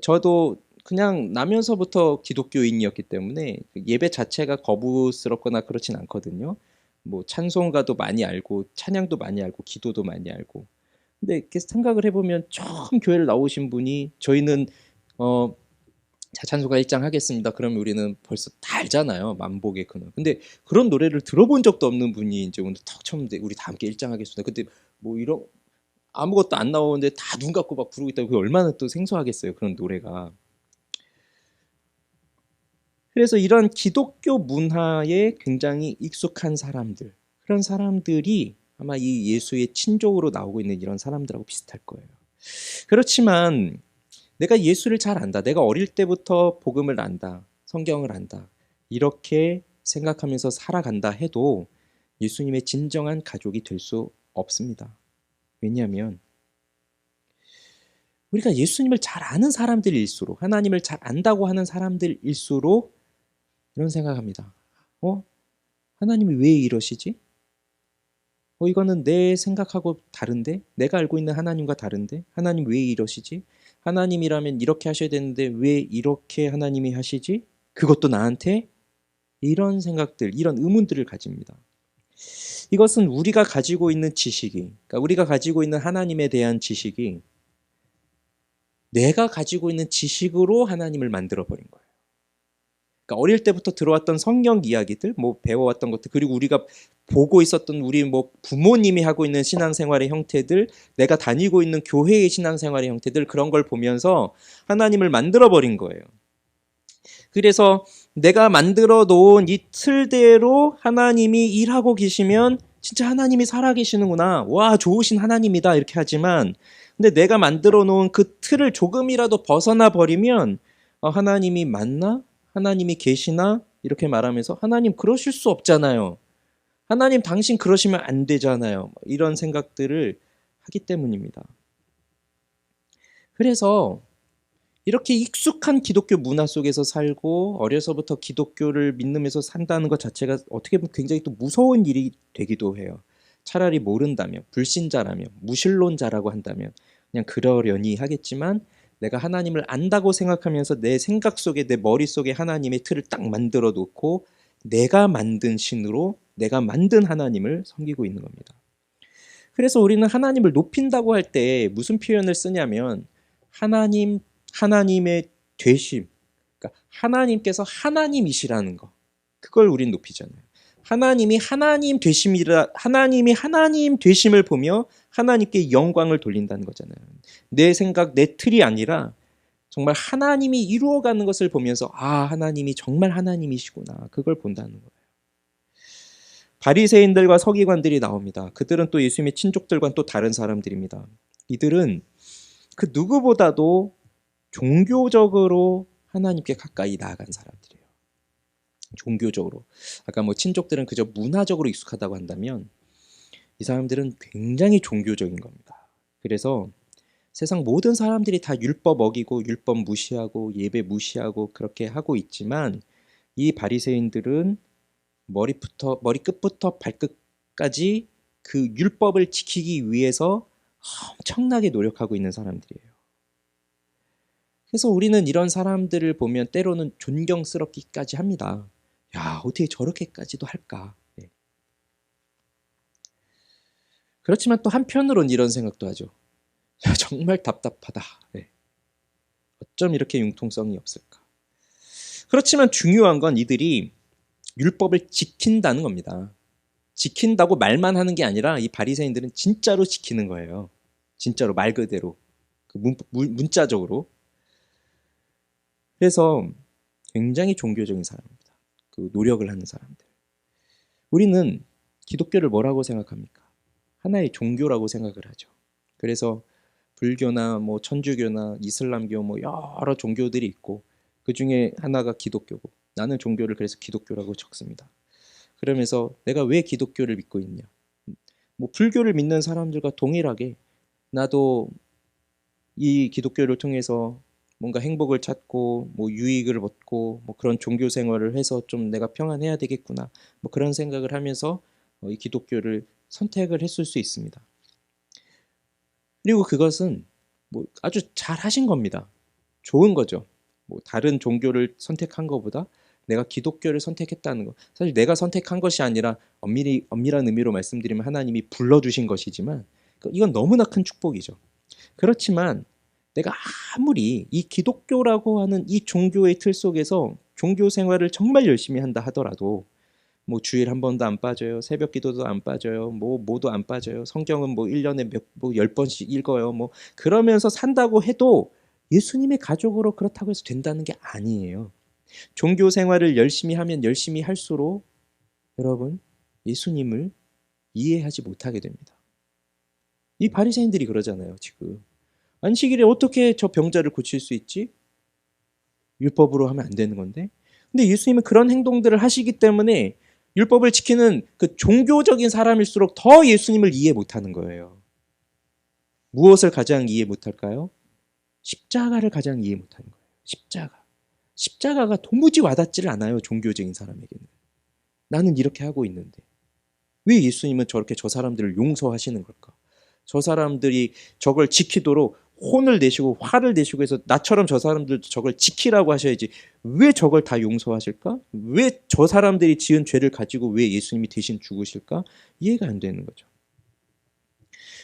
저도 그냥 나면서부터 기독교인이었기 때문에 예배 자체가 거부스럽거나 그렇진 않거든요. 뭐 찬송가도 많이 알고 찬양도 많이 알고 기도도 많이 알고. 근데 이렇게 생각을 해보면 처음 교회를 나오신 분이, 저희는 자, 찬송가 1장 하겠습니다. 그러면 우리는 벌써 다 알잖아요. 만복의 근원. 근데 그런 노래를 들어본 적도 없는 분이 이제 오늘 턱 처음 우리 다 함께 1장 하겠습니다. 근데 뭐 이런 아무것도 안 나오는데 다 눈 감고 막 부르고 있다고, 그게 얼마나 또 생소하겠어요, 그런 노래가. 그래서 이런 기독교 문화에 굉장히 익숙한 사람들, 그런 사람들이 아마 이 예수의 친족으로 나오고 있는 이런 사람들하고 비슷할 거예요. 그렇지만 내가 예수를 잘 안다, 내가 어릴 때부터 복음을 안다, 성경을 안다, 이렇게 생각하면서 살아간다 해도 예수님의 진정한 가족이 될 수 없습니다. 왜냐하면 우리가 예수님을 잘 아는 사람들일수록, 하나님을 잘 안다고 하는 사람들일수록 이런 생각합니다. 하나님이 왜 이러시지? 이거는 내 생각하고 다른데? 내가 알고 있는 하나님과 다른데? 하나님 왜 이러시지? 하나님이라면 이렇게 하셔야 되는데 왜 이렇게 하나님이 하시지? 그것도 나한테? 이런 생각들, 이런 의문들을 가집니다. 이것은 우리가 가지고 있는 지식이, 그러니까 우리가 가지고 있는 하나님에 대한 지식이 내가 가지고 있는 지식으로 하나님을 만들어버린 거예요. 그러니까 어릴 때부터 들어왔던 성경 이야기들, 뭐 배워왔던 것들, 그리고 우리가 보고 있었던 우리 뭐 부모님이 하고 있는 신앙생활의 형태들, 내가 다니고 있는 교회의 신앙생활의 형태들, 그런 걸 보면서 하나님을 만들어버린 거예요. 그래서 내가 만들어 놓은 이 틀대로 하나님이 일하고 계시면 진짜 하나님이 살아계시는구나, 와 좋으신 하나님이다, 이렇게 하지만, 근데 내가 만들어 놓은 그 틀을 조금이라도 벗어나 버리면 하나님이 맞나? 하나님이 계시나? 이렇게 말하면서 하나님 그러실 수 없잖아요. 하나님 당신 그러시면 안 되잖아요. 이런 생각들을 하기 때문입니다. 그래서 이렇게 익숙한 기독교 문화 속에서 살고 어려서부터 기독교를 믿으면서 산다는 것 자체가 어떻게 보면 굉장히 또 무서운 일이 되기도 해요. 차라리 모른다면, 불신자라면, 무신론자라고 한다면 그냥 그러려니 하겠지만, 내가 하나님을 안다고 생각하면서 내 생각 속에, 내 머릿속에 하나님의 틀을 딱 만들어 놓고 내가 만든 신으로 내가 만든 하나님을 섬기고 있는 겁니다. 그래서 우리는 하나님을 높인다고 할 때 무슨 표현을 쓰냐면 하나님의 되심, 그러니까 하나님께서 하나님이시라는 거, 그걸 우린 높이잖아요. 하나님이 하나님 되심을 보며 하나님께 영광을 돌린다는 거잖아요. 내 생각, 내 틀이 아니라 정말 하나님이 이루어가는 것을 보면서 하나님이 정말 하나님이시구나, 그걸 본다는 거예요. 바리새인들과 서기관들이 나옵니다. 그들은 또 예수님의 친족들과는 또 다른 사람들입니다. 이들은 그 누구보다도 종교적으로 하나님께 가까이 나아간 사람들이에요. 종교적으로. 아까 친족들은 그저 문화적으로 익숙하다고 한다면 이 사람들은 굉장히 종교적인 겁니다. 그래서 세상 모든 사람들이 다 율법 어기고 율법 무시하고 예배 무시하고 그렇게 하고 있지만 이 바리새인들은 머리 끝부터 발끝까지 그 율법을 지키기 위해서 엄청나게 노력하고 있는 사람들이에요. 그래서 우리는 이런 사람들을 보면 때로는 존경스럽기까지 합니다. 야, 어떻게 저렇게까지도 할까? 네. 그렇지만 또 한편으로는 이런 생각도 하죠. 야, 정말 답답하다. 네. 어쩜 이렇게 융통성이 없을까? 그렇지만 중요한 건 이들이 율법을 지킨다는 겁니다. 지킨다고 말만 하는 게 아니라 이 바리새인들은 진짜로 지키는 거예요. 진짜로 말 그대로. 그 문자적으로. 그래서 굉장히 종교적인 사람입니다. 그 노력을 하는 사람들. 우리는 기독교를 뭐라고 생각합니까? 하나의 종교라고 생각을 하죠. 그래서 불교나 천주교나 이슬람교 여러 종교들이 있고 그 중에 하나가 기독교고 나는 종교를 그래서 기독교라고 적습니다. 그러면서 내가 왜 기독교를 믿고 있냐? 불교를 믿는 사람들과 동일하게 나도 이 기독교를 통해서 뭔가 행복을 찾고 유익을 얻고 그런 종교 생활을 해서 좀 내가 평안해야 되겠구나 그런 생각을 하면서 이 기독교를 선택을 했을 수 있습니다. 그리고 그것은 아주 잘 하신 겁니다. 좋은 거죠. 다른 종교를 선택한 것보다 내가 기독교를 선택했다는 거. 사실 내가 선택한 것이 아니라 엄밀한 의미로 말씀드리면 하나님이 불러주신 것이지만 이건 너무나 큰 축복이죠. 그렇지만 내가 아무리 이 기독교라고 하는 이 종교의 틀 속에서 종교 생활을 정말 열심히 한다 하더라도 주일 한 번도 안 빠져요. 새벽 기도도 안 빠져요. 뭐도 안 빠져요. 성경은 1년에 10번씩 읽어요. 그러면서 산다고 해도 예수님의 가족으로 그렇다고 해서 된다는 게 아니에요. 종교 생활을 열심히 하면 열심히 할수록 여러분 예수님을 이해하지 못하게 됩니다. 이 바리새인들이 그러잖아요. 지금 안식일에 어떻게 저 병자를 고칠 수 있지? 율법으로 하면 안 되는 건데. 근데 예수님은 그런 행동들을 하시기 때문에 율법을 지키는 그 종교적인 사람일수록 더 예수님을 이해 못하는 거예요. 무엇을 가장 이해 못할까요? 십자가를 가장 이해 못하는 거예요. 십자가가 도무지 와닿지를 않아요. 종교적인 사람에게는. 나는 이렇게 하고 있는데 왜 예수님은 저렇게 저 사람들을 용서하시는 걸까? 저 사람들이 저걸 지키도록 혼을 내시고 화를 내시고 해서 나처럼 저 사람들도 저걸 지키라고 하셔야지 왜 저걸 다 용서하실까? 왜 저 사람들이 지은 죄를 가지고 왜 예수님이 대신 죽으실까? 이해가 안 되는 거죠.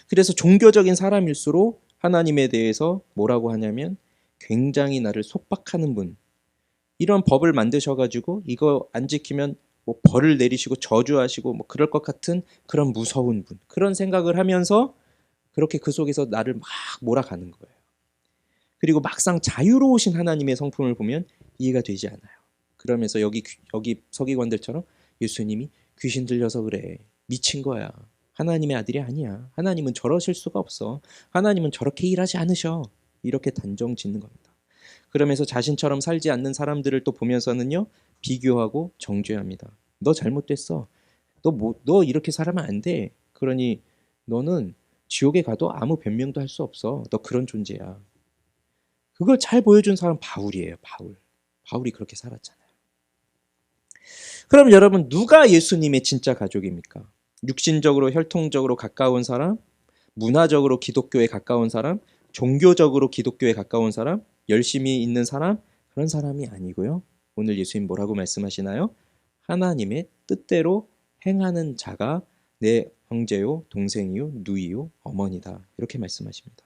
그래서 종교적인 사람일수록 하나님에 대해서 뭐라고 하냐면 굉장히 나를 속박하는 분, 이런 법을 만드셔가지고 이거 안 지키면 벌을 내리시고 저주하시고 그럴 것 같은 그런 무서운 분, 그런 생각을 하면서 그렇게 그 속에서 나를 막 몰아가는 거예요. 그리고 막상 자유로우신 하나님의 성품을 보면 이해가 되지 않아요. 그러면서 여기 서기관들처럼 예수님이 귀신 들려서 그래, 미친 거야, 하나님의 아들이 아니야, 하나님은 저러실 수가 없어, 하나님은 저렇게 일하지 않으셔, 이렇게 단정 짓는 겁니다. 그러면서 자신처럼 살지 않는 사람들을 또 보면서는요 비교하고 정죄합니다. 너 잘못됐어. 너 이렇게 살면 안 돼. 그러니 너는 지옥에 가도 아무 변명도 할 수 없어. 너 그런 존재야. 그걸 잘 보여준 사람 바울이에요. 바울이 그렇게 살았잖아요. 그럼 여러분 누가 예수님의 진짜 가족입니까? 육신적으로 혈통적으로 가까운 사람, 문화적으로 기독교에 가까운 사람, 종교적으로 기독교에 가까운 사람, 열심히 있는 사람, 그런 사람이 아니고요. 오늘 예수님 뭐라고 말씀하시나요? 하나님의 뜻대로 행하는 자가 내 형제요, 동생이요, 누이요, 어머니다. 이렇게 말씀하십니다.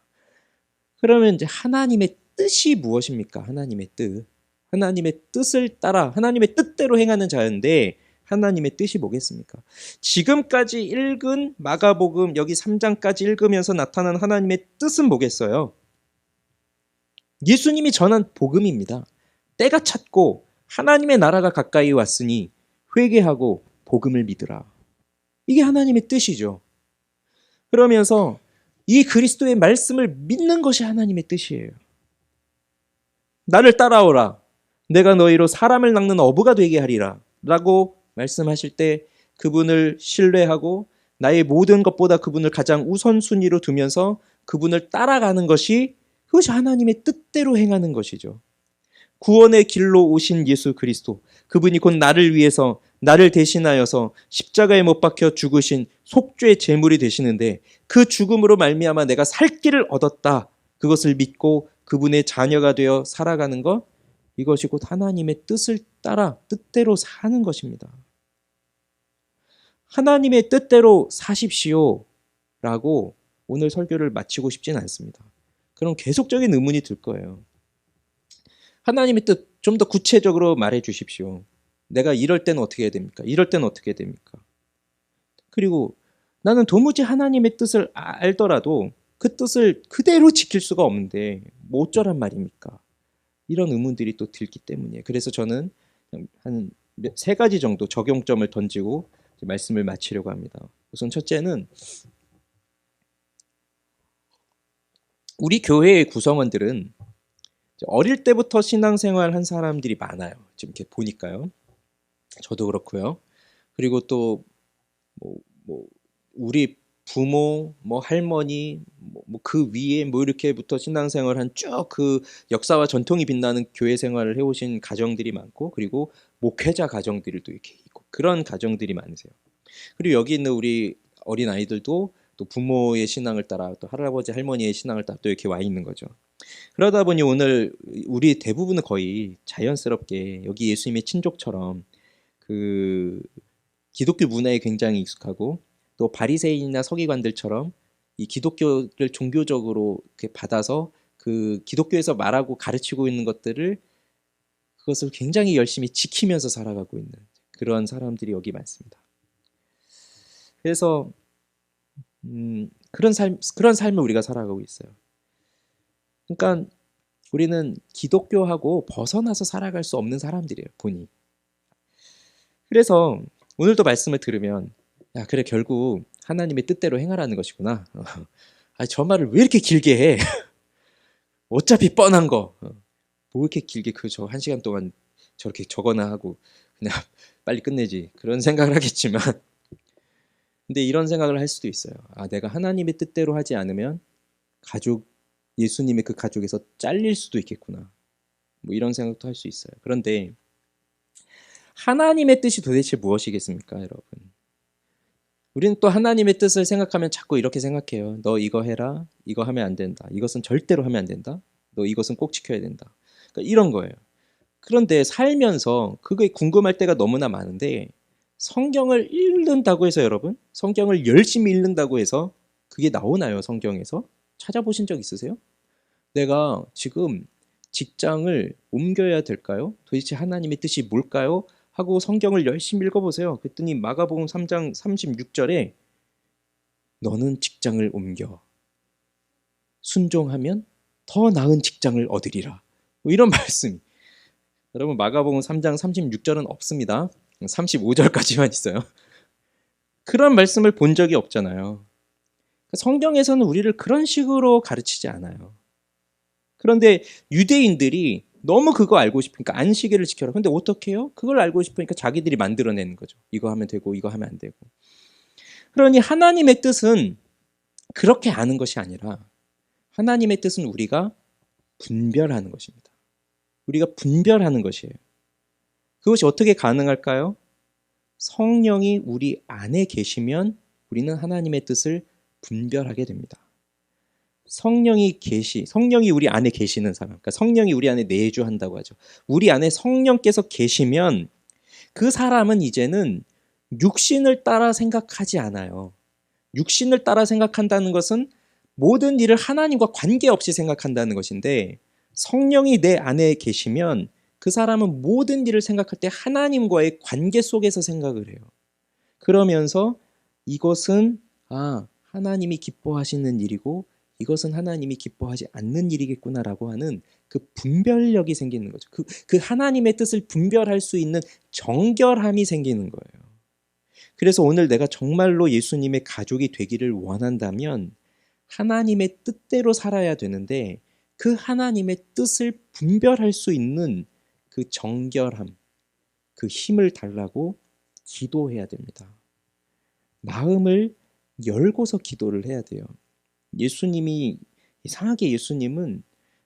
그러면 이제 하나님의 뜻이 무엇입니까? 하나님의 뜻. 하나님의 뜻을 따라 하나님의 뜻대로 행하는 자인데 하나님의 뜻이 뭐겠습니까? 지금까지 읽은 마가복음 여기 3장까지 읽으면서 나타난 하나님의 뜻은 뭐겠어요? 예수님이 전한 복음입니다. 때가 찼고 하나님의 나라가 가까이 왔으니 회개하고 복음을 믿으라. 이게 하나님의 뜻이죠. 그러면서 이 그리스도의 말씀을 믿는 것이 하나님의 뜻이에요. 나를 따라오라. 내가 너희로 사람을 낚는 어부가 되게 하리라. 라고 말씀하실 때 그분을 신뢰하고 나의 모든 것보다 그분을 가장 우선순위로 두면서 그분을 따라가는 것이 그것이 하나님의 뜻대로 행하는 것이죠. 구원의 길로 오신 예수 그리스도, 그분이 곧 나를 위해서 나를 대신하여서 십자가에 못 박혀 죽으신 속죄 제물이 되시는데 그 죽음으로 말미암아 내가 살 길을 얻었다. 그것을 믿고 그분의 자녀가 되어 살아가는 것, 이것이 곧 하나님의 뜻을 따라 뜻대로 사는 것입니다. 하나님의 뜻대로 사십시오 라고 오늘 설교를 마치고 싶지는 않습니다. 그럼 계속적인 의문이 들 거예요. 하나님의 뜻 좀 더 구체적으로 말해 주십시오. 내가 이럴 때는 어떻게 해야 됩니까? 이럴 때는 어떻게 해야 됩니까? 그리고 나는 도무지 하나님의 뜻을 알더라도 그 뜻을 그대로 지킬 수가 없는데 뭐 어쩌란 말입니까? 이런 의문들이 또 들기 때문이에요. 그래서 저는 한 세 가지 정도 적용점을 던지고 말씀을 마치려고 합니다. 우선 첫째는 우리 교회의 구성원들은 어릴 때부터 신앙생활 한 사람들이 많아요. 지금 이렇게 보니까요. 저도 그렇고요. 그리고 또 우리 부모, 할머니, 그 위에 이렇게부터 신앙생활 한 쭉 그 역사와 전통이 빛나는 교회 생활을 해오신 가정들이 많고, 그리고 목회자 가정들도 이렇게 있고, 그런 가정들이 많으세요. 그리고 여기 있는 우리 어린 아이들도 또 부모의 신앙을 따라, 또 할아버지 할머니의 신앙을 따라 또 이렇게 와 있는 거죠. 그러다 보니 오늘 우리 대부분은 거의 자연스럽게 여기 예수님의 친족처럼 그 기독교 문화에 굉장히 익숙하고, 또 바리새인이나 서기관들처럼 이 기독교를 종교적으로 이렇게 받아서 그 기독교에서 말하고 가르치고 있는 것들을 그것을 굉장히 열심히 지키면서 살아가고 있는 그런 사람들이 여기 많습니다. 그래서 그런 삶을 우리가 살아가고 있어요. 그러니까 우리는 기독교하고 벗어나서 살아갈 수 없는 사람들이에요, 보니. 그래서 오늘도 말씀을 들으면 야, 그래, 결국 하나님의 뜻대로 행하라는 것이구나. 저 말을 왜 이렇게 길게 해? 어차피 뻔한 거. 뭐 이렇게 길게 저 1시간 동안 저렇게 적어나 하고 그냥 빨리 끝내지. 그런 생각을 하겠지만, 근데 이런 생각을 할 수도 있어요. 내가 하나님의 뜻대로 하지 않으면 예수님의 그 가족에서 잘릴 수도 있겠구나. 이런 생각도 할 수 있어요. 그런데 하나님의 뜻이 도대체 무엇이겠습니까, 여러분? 우리는 또 하나님의 뜻을 생각하면 자꾸 이렇게 생각해요. 너 이거 해라. 이거 하면 안 된다. 이것은 절대로 하면 안 된다. 너 이것은 꼭 지켜야 된다. 그러니까 이런 거예요. 그런데 살면서 그게 궁금할 때가 너무나 많은데, 성경을 읽는다고 해서 여러분, 성경을 열심히 읽는다고 해서 그게 나오나요, 성경에서? 찾아보신 적 있으세요? 내가 지금 직장을 옮겨야 될까요? 도대체 하나님의 뜻이 뭘까요? 하고 성경을 열심히 읽어보세요. 그랬더니 마가복음 3장 36절에 너는 직장을 옮겨. 순종하면 더 나은 직장을 얻으리라. 이런 말씀이. 여러분, 마가복음 3장 36절은 없습니다. 35절까지만 있어요. 그런 말씀을 본 적이 없잖아요. 성경에서는 우리를 그런 식으로 가르치지 않아요. 그런데 유대인들이 너무 그거 알고 싶으니까 안식일을 지켜라. 근데 어떻게 해요? 그걸 알고 싶으니까 자기들이 만들어내는 거죠. 이거 하면 되고 이거 하면 안 되고. 그러니 하나님의 뜻은 그렇게 아는 것이 아니라 하나님의 뜻은 우리가 분별하는 것입니다. 우리가 분별하는 것이에요. 그것이 어떻게 가능할까요? 성령이 우리 안에 계시면 우리는 하나님의 뜻을 분별하게 됩니다. 성령이 우리 안에 계시는 사람, 그러니까 성령이 우리 안에 내주한다고 하죠. 우리 안에 성령께서 계시면 그 사람은 이제는 육신을 따라 생각하지 않아요. 육신을 따라 생각한다는 것은 모든 일을 하나님과 관계없이 생각한다는 것인데, 성령이 내 안에 계시면 그 사람은 모든 일을 생각할 때 하나님과의 관계 속에서 생각을 해요. 그러면서 이것은 하나님이 기뻐하시는 일이고 이것은 하나님이 기뻐하지 않는 일이겠구나라고 하는 그 분별력이 생기는 거죠. 그 하나님의 뜻을 분별할 수 있는 정결함이 생기는 거예요. 그래서 오늘 내가 정말로 예수님의 가족이 되기를 원한다면 하나님의 뜻대로 살아야 되는데, 그 하나님의 뜻을 분별할 수 있는 그 정결함, 그 힘을 달라고 기도해야 됩니다. 마음을 열고서 기도를 해야 돼요. 이상하게 예수님은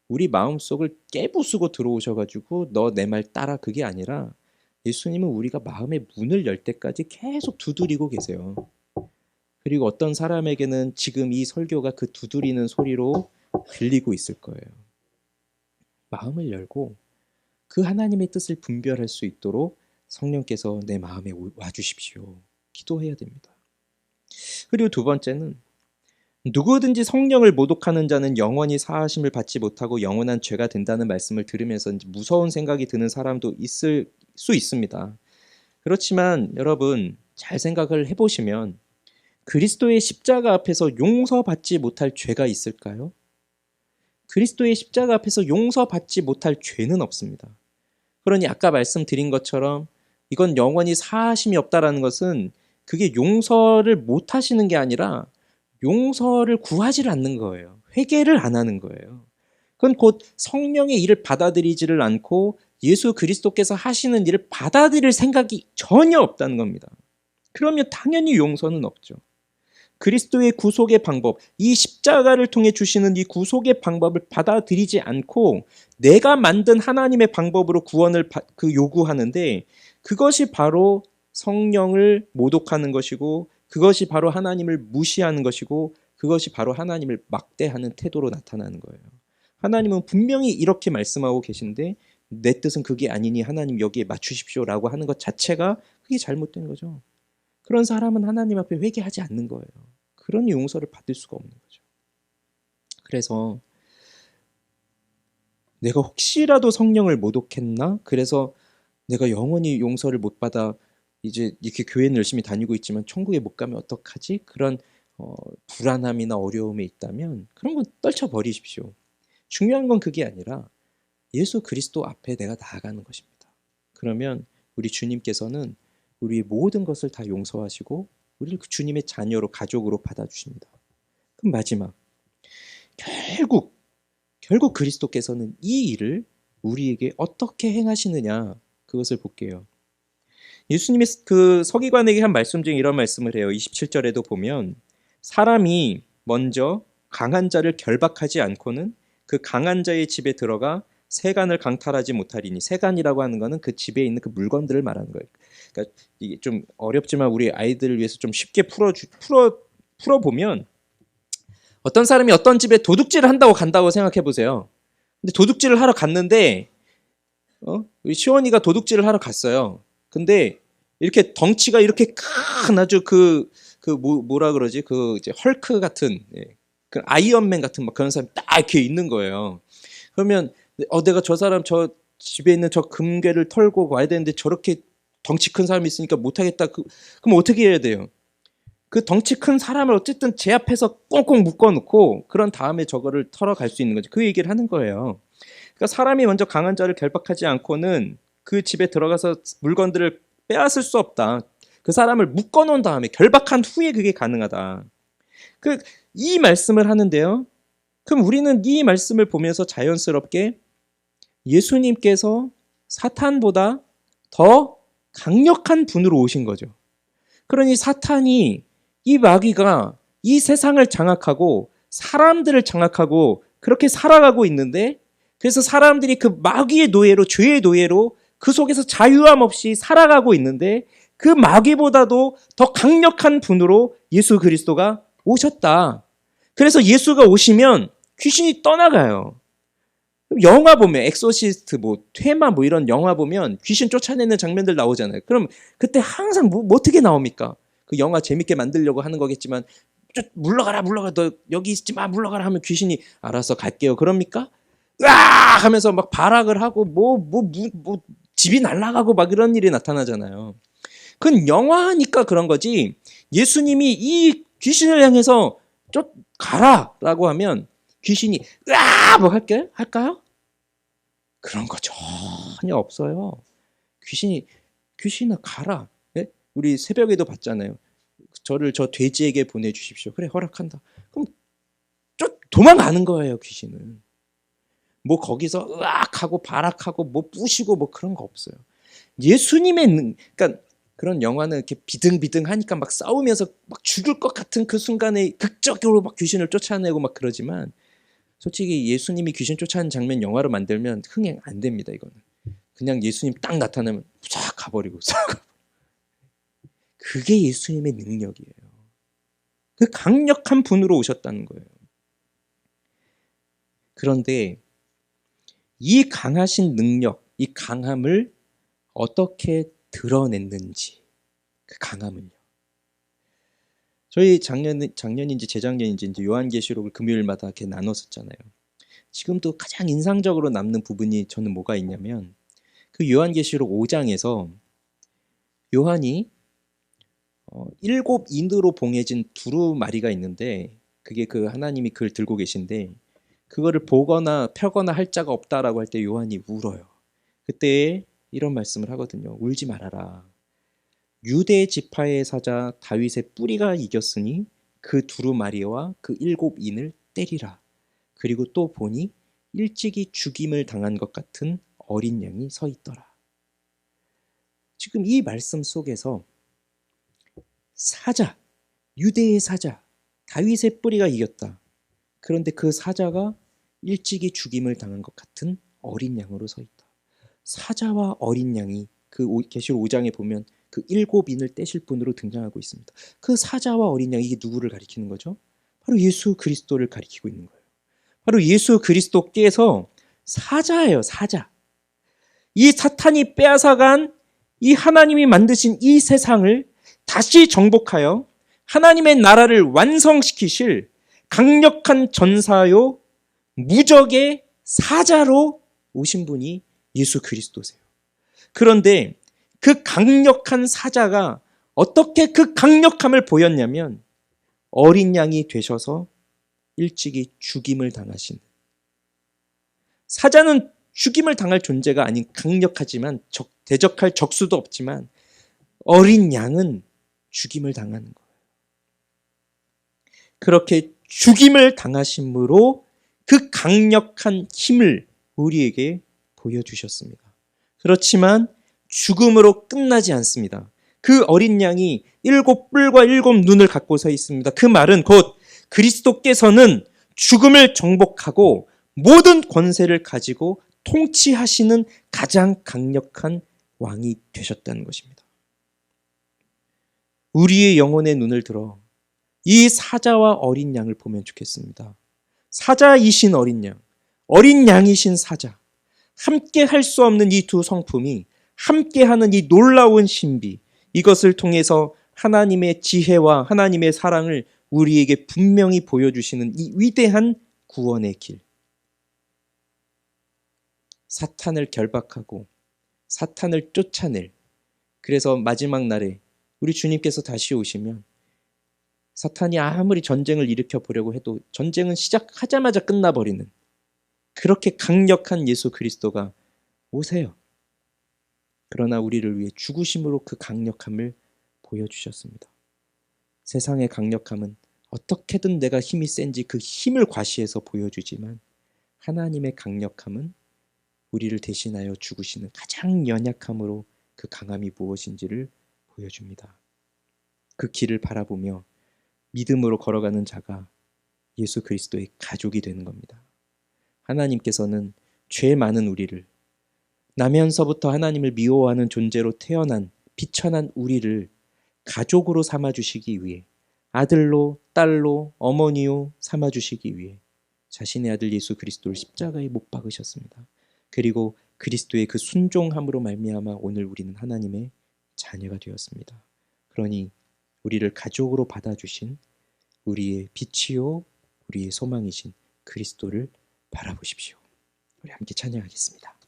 우리 마음속을 깨부수고 들어오셔가지고 너 내 말 따라, 그게 아니라 예수님은 우리가 마음의 문을 열 때까지 계속 두드리고 계세요. 그리고 어떤 사람에게는 지금 이 설교가 그 두드리는 소리로 들리고 있을 거예요. 마음을 열고 그 하나님의 뜻을 분별할 수 있도록 성령께서 내 마음에 와주십시오. 기도해야 됩니다. 그리고 두 번째는, 누구든지 성령을 모독하는 자는 영원히 사하심을 받지 못하고 영원한 죄가 된다는 말씀을 들으면서 무서운 생각이 드는 사람도 있을 수 있습니다. 그렇지만 여러분, 잘 생각을 해보시면 그리스도의 십자가 앞에서 용서받지 못할 죄가 있을까요? 그리스도의 십자가 앞에서 용서받지 못할 죄는 없습니다. 그러니 아까 말씀드린 것처럼 이건 영원히 사하심이 없다라는 것은 그게 용서를 못 하시는 게 아니라 용서를 구하지 않는 거예요. 회개를 안 하는 거예요. 그건 곧 성령의 일을 받아들이지를 않고 예수 그리스도께서 하시는 일을 받아들일 생각이 전혀 없다는 겁니다. 그러면 당연히 용서는 없죠. 그리스도의 구속의 방법, 이 십자가를 통해 주시는 이 구속의 방법을 받아들이지 않고 내가 만든 하나님의 방법으로 구원을 요구하는데, 그것이 바로 성령을 모독하는 것이고, 그것이 바로 하나님을 무시하는 것이고, 그것이 바로 하나님을 막대하는 태도로 나타나는 거예요. 하나님은 분명히 이렇게 말씀하고 계신데 내 뜻은 그게 아니니 하나님 여기에 맞추십시오라고 하는 것 자체가 그게 잘못된 거죠. 그런 사람은 하나님 앞에 회개하지 않는 거예요. 그런 용서를 받을 수가 없는 거죠. 그래서 내가 혹시라도 성령을 모독했나? 그래서 내가 영원히 용서를 못 받아 이제 이렇게 교회는 열심히 다니고 있지만 천국에 못 가면 어떡하지? 그런 불안함이나 어려움이 있다면 그런 건 떨쳐버리십시오. 중요한 건 그게 아니라 예수 그리스도 앞에 내가 나아가는 것입니다. 그러면 우리 주님께서는 우리의 모든 것을 다 용서하시고 우리를 그 주님의 자녀로, 가족으로 받아주십니다. 그럼 마지막, 결국 그리스도께서는 이 일을 우리에게 어떻게 행하시느냐, 그것을 볼게요. 예수님이 그 서기관에게 한 말씀 중에 이런 말씀을 해요. 27절에도 보면 사람이 먼저 강한 자를 결박하지 않고는 그 강한 자의 집에 들어가 세간을 강탈하지 못하리니, 세간이라고 하는 것은 그 집에 있는 그 물건들을 말하는 거예요. 그러니까 이게 좀 어렵지만 우리 아이들을 위해서 좀 쉽게 풀어보면, 어떤 사람이 어떤 집에 도둑질을 한다고 간다고 생각해 보세요. 근데 도둑질을 하러 갔는데 우리 시원이가 도둑질을 하러 갔어요. 근데 이렇게 덩치가 이렇게 큰 아주 뭐라 그러지? 그 이제 헐크 같은, 그 아이언맨 같은 막 그런 사람이 딱 이렇게 있는 거예요. 그러면 내가 저 집에 있는 저 금괴를 털고 와야 되는데 저렇게 덩치 큰 사람이 있으니까 못하겠다. 그럼 어떻게 해야 돼요? 그 덩치 큰 사람을 어쨌든 제 앞에서 꽁꽁 묶어놓고 그런 다음에 저거를 털어 갈 수 있는 거죠. 그 얘기를 하는 거예요. 그러니까 사람이 먼저 강한 자를 결박하지 않고는 그 집에 들어가서 물건들을 빼앗을 수 없다. 그 사람을 묶어놓은 다음에 결박한 후에 그게 가능하다. 이 말씀을 하는데요. 그럼 우리는 이 말씀을 보면서 자연스럽게 예수님께서 사탄보다 더 강력한 분으로 오신 거죠. 그러니 사탄이, 이 마귀가 이 세상을 장악하고 사람들을 장악하고 그렇게 살아가고 있는데, 그래서 사람들이 그 마귀의 노예로, 죄의 노예로 그 속에서 자유함 없이 살아가고 있는데, 그 마귀보다도 더 강력한 분으로 예수 그리스도가 오셨다. 그래서 예수가 오시면 귀신이 떠나가요. 영화 보면 엑소시스트 뭐 퇴마 뭐 이런 영화 보면 귀신 쫓아내는 장면들 나오잖아요. 그럼 그때 항상 뭐 어떻게 나옵니까? 그 영화 재밌게 만들려고 하는 거겠지만 물러가라 물러가 너 여기 있지 마 물러가라 하면 귀신이 알아서 갈게요. 그럽니까? 으아 하면서 막 발악을 하고 뭐 집이 날아가고 막 이런 일이 나타나잖아요. 그건 영화니까 그런 거지. 예수님이 이 귀신을 향해서 가라라고 하면 귀신이 으아 뭐 할까요? 그런 거 전혀 없어요. 귀신아 가라. 네? 우리 새벽에도 봤잖아요. 저를 저 돼지에게 보내주십시오. 그래 허락한다. 그럼 도망가는 거예요 귀신은. 뭐 거기서 으악하고 발악하고 뭐 부시고 뭐 그런 거 없어요. 예수님의 그러니까 그런 영화는 이렇게 비등비등하니까 막 싸우면서 막 죽을 것 같은 그 순간에 극적으로 막 귀신을 쫓아내고 막 그러지만 솔직히 예수님이 귀신 쫓아내는 장면 영화로 만들면 흥행 안 됩니다. 이거는 그냥 예수님 딱 나타나면 쫙 가버리고 그게 예수님의 능력이에요. 그 강력한 분으로 오셨다는 거예요. 그런데 이 강하신 능력, 이 강함을 어떻게 드러냈는지 그 강함을요. 저희 작년인지 재작년인지 이제 요한계시록을 금요일마다 이렇게 나눴었잖아요. 지금도 가장 인상적으로 남는 부분이 저는 뭐가 있냐면 그 요한계시록 5장에서 요한이 7인으로 봉해진 두루마리가 있는데 그게 그 하나님이 그걸 들고 계신데 그거를 보거나 펴거나 할 자가 없다라고 할 때 요한이 울어요. 그때 이런 말씀을 하거든요. 울지 말아라. 유대 지파의 사자 다윗의 뿌리가 이겼으니 그 두루마리와 그 7인을 때리라. 그리고 또 보니 일찍이 죽임을 당한 것 같은 어린 양이 서 있더라. 지금 이 말씀 속에서 사자, 유대의 사자, 다윗의 뿌리가 이겼다. 그런데 그 사자가 일찍이 죽임을 당한 것 같은 어린 양으로 서 있다. 사자와 어린 양이 그 계시록 5장에 보면 그 7인을 떼실 분으로 등장하고 있습니다. 그 사자와 어린 양 이게 누구를 가리키는 거죠? 바로 예수 그리스도를 가리키고 있는 거예요. 바로 예수 그리스도께서 사자예요. 사자. 이 사탄이 빼앗아간 이 하나님이 만드신 이 세상을 다시 정복하여 하나님의 나라를 완성시키실 강력한 전사요 무적의 사자로 오신 분이 예수 그리스도세요. 그런데 그 강력한 사자가 어떻게 그 강력함을 보였냐면 어린 양이 되셔서 일찍이 죽임을 당하신 사자는 죽임을 당할 존재가 아닌 강력하지만 대적할 적수도 없지만 어린 양은 죽임을 당하는 거예요. 그렇게 죽임을 당하심으로 그 강력한 힘을 우리에게 보여주셨습니다. 그렇지만 죽음으로 끝나지 않습니다. 그 어린 양이 7뿔과 7눈을 갖고 서 있습니다. 그 말은 곧 그리스도께서는 죽음을 정복하고 모든 권세를 가지고 통치하시는 가장 강력한 왕이 되셨다는 것입니다. 우리의 영혼의 눈을 들어 이 사자와 어린 양을 보면 좋겠습니다. 사자이신 어린 양이신 사자, 함께 할 수 없는 이 두 성품이 함께하는 이 놀라운 신비, 이것을 통해서 하나님의 지혜와 하나님의 사랑을 우리에게 분명히 보여주시는 이 위대한 구원의 길. 사탄을 결박하고 사탄을 쫓아낼, 그래서 마지막 날에 우리 주님께서 다시 오시면 사탄이 아무리 전쟁을 일으켜 보려고 해도 전쟁은 시작하자마자 끝나버리는 그렇게 강력한 예수 그리스도가 오세요. 그러나 우리를 위해 죽으심으로 그 강력함을 보여주셨습니다. 세상의 강력함은 어떻게든 내가 힘이 센지 그 힘을 과시해서 보여주지만 하나님의 강력함은 우리를 대신하여 죽으시는 가장 연약함으로 그 강함이 무엇인지를 보여줍니다. 그 길을 바라보며 믿음으로 걸어가는 자가 예수 그리스도의 가족이 되는 겁니다. 하나님께서는 죄 많은 우리를, 나면서부터 하나님을 미워하는 존재로 태어난 비천한 우리를 가족으로 삼아주시기 위해, 아들로 딸로 어머니요 삼아주시기 위해 자신의 아들 예수 그리스도를 십자가에 못 박으셨습니다. 그리고 그리스도의 그 순종함으로 말미암아 오늘 우리는 하나님의 자녀가 되었습니다. 그러니 우리를 가족으로 받아주신 우리의 빛이요 우리의 소망이신 그리스도를 바라보십시오. 우리 함께 찬양하겠습니다.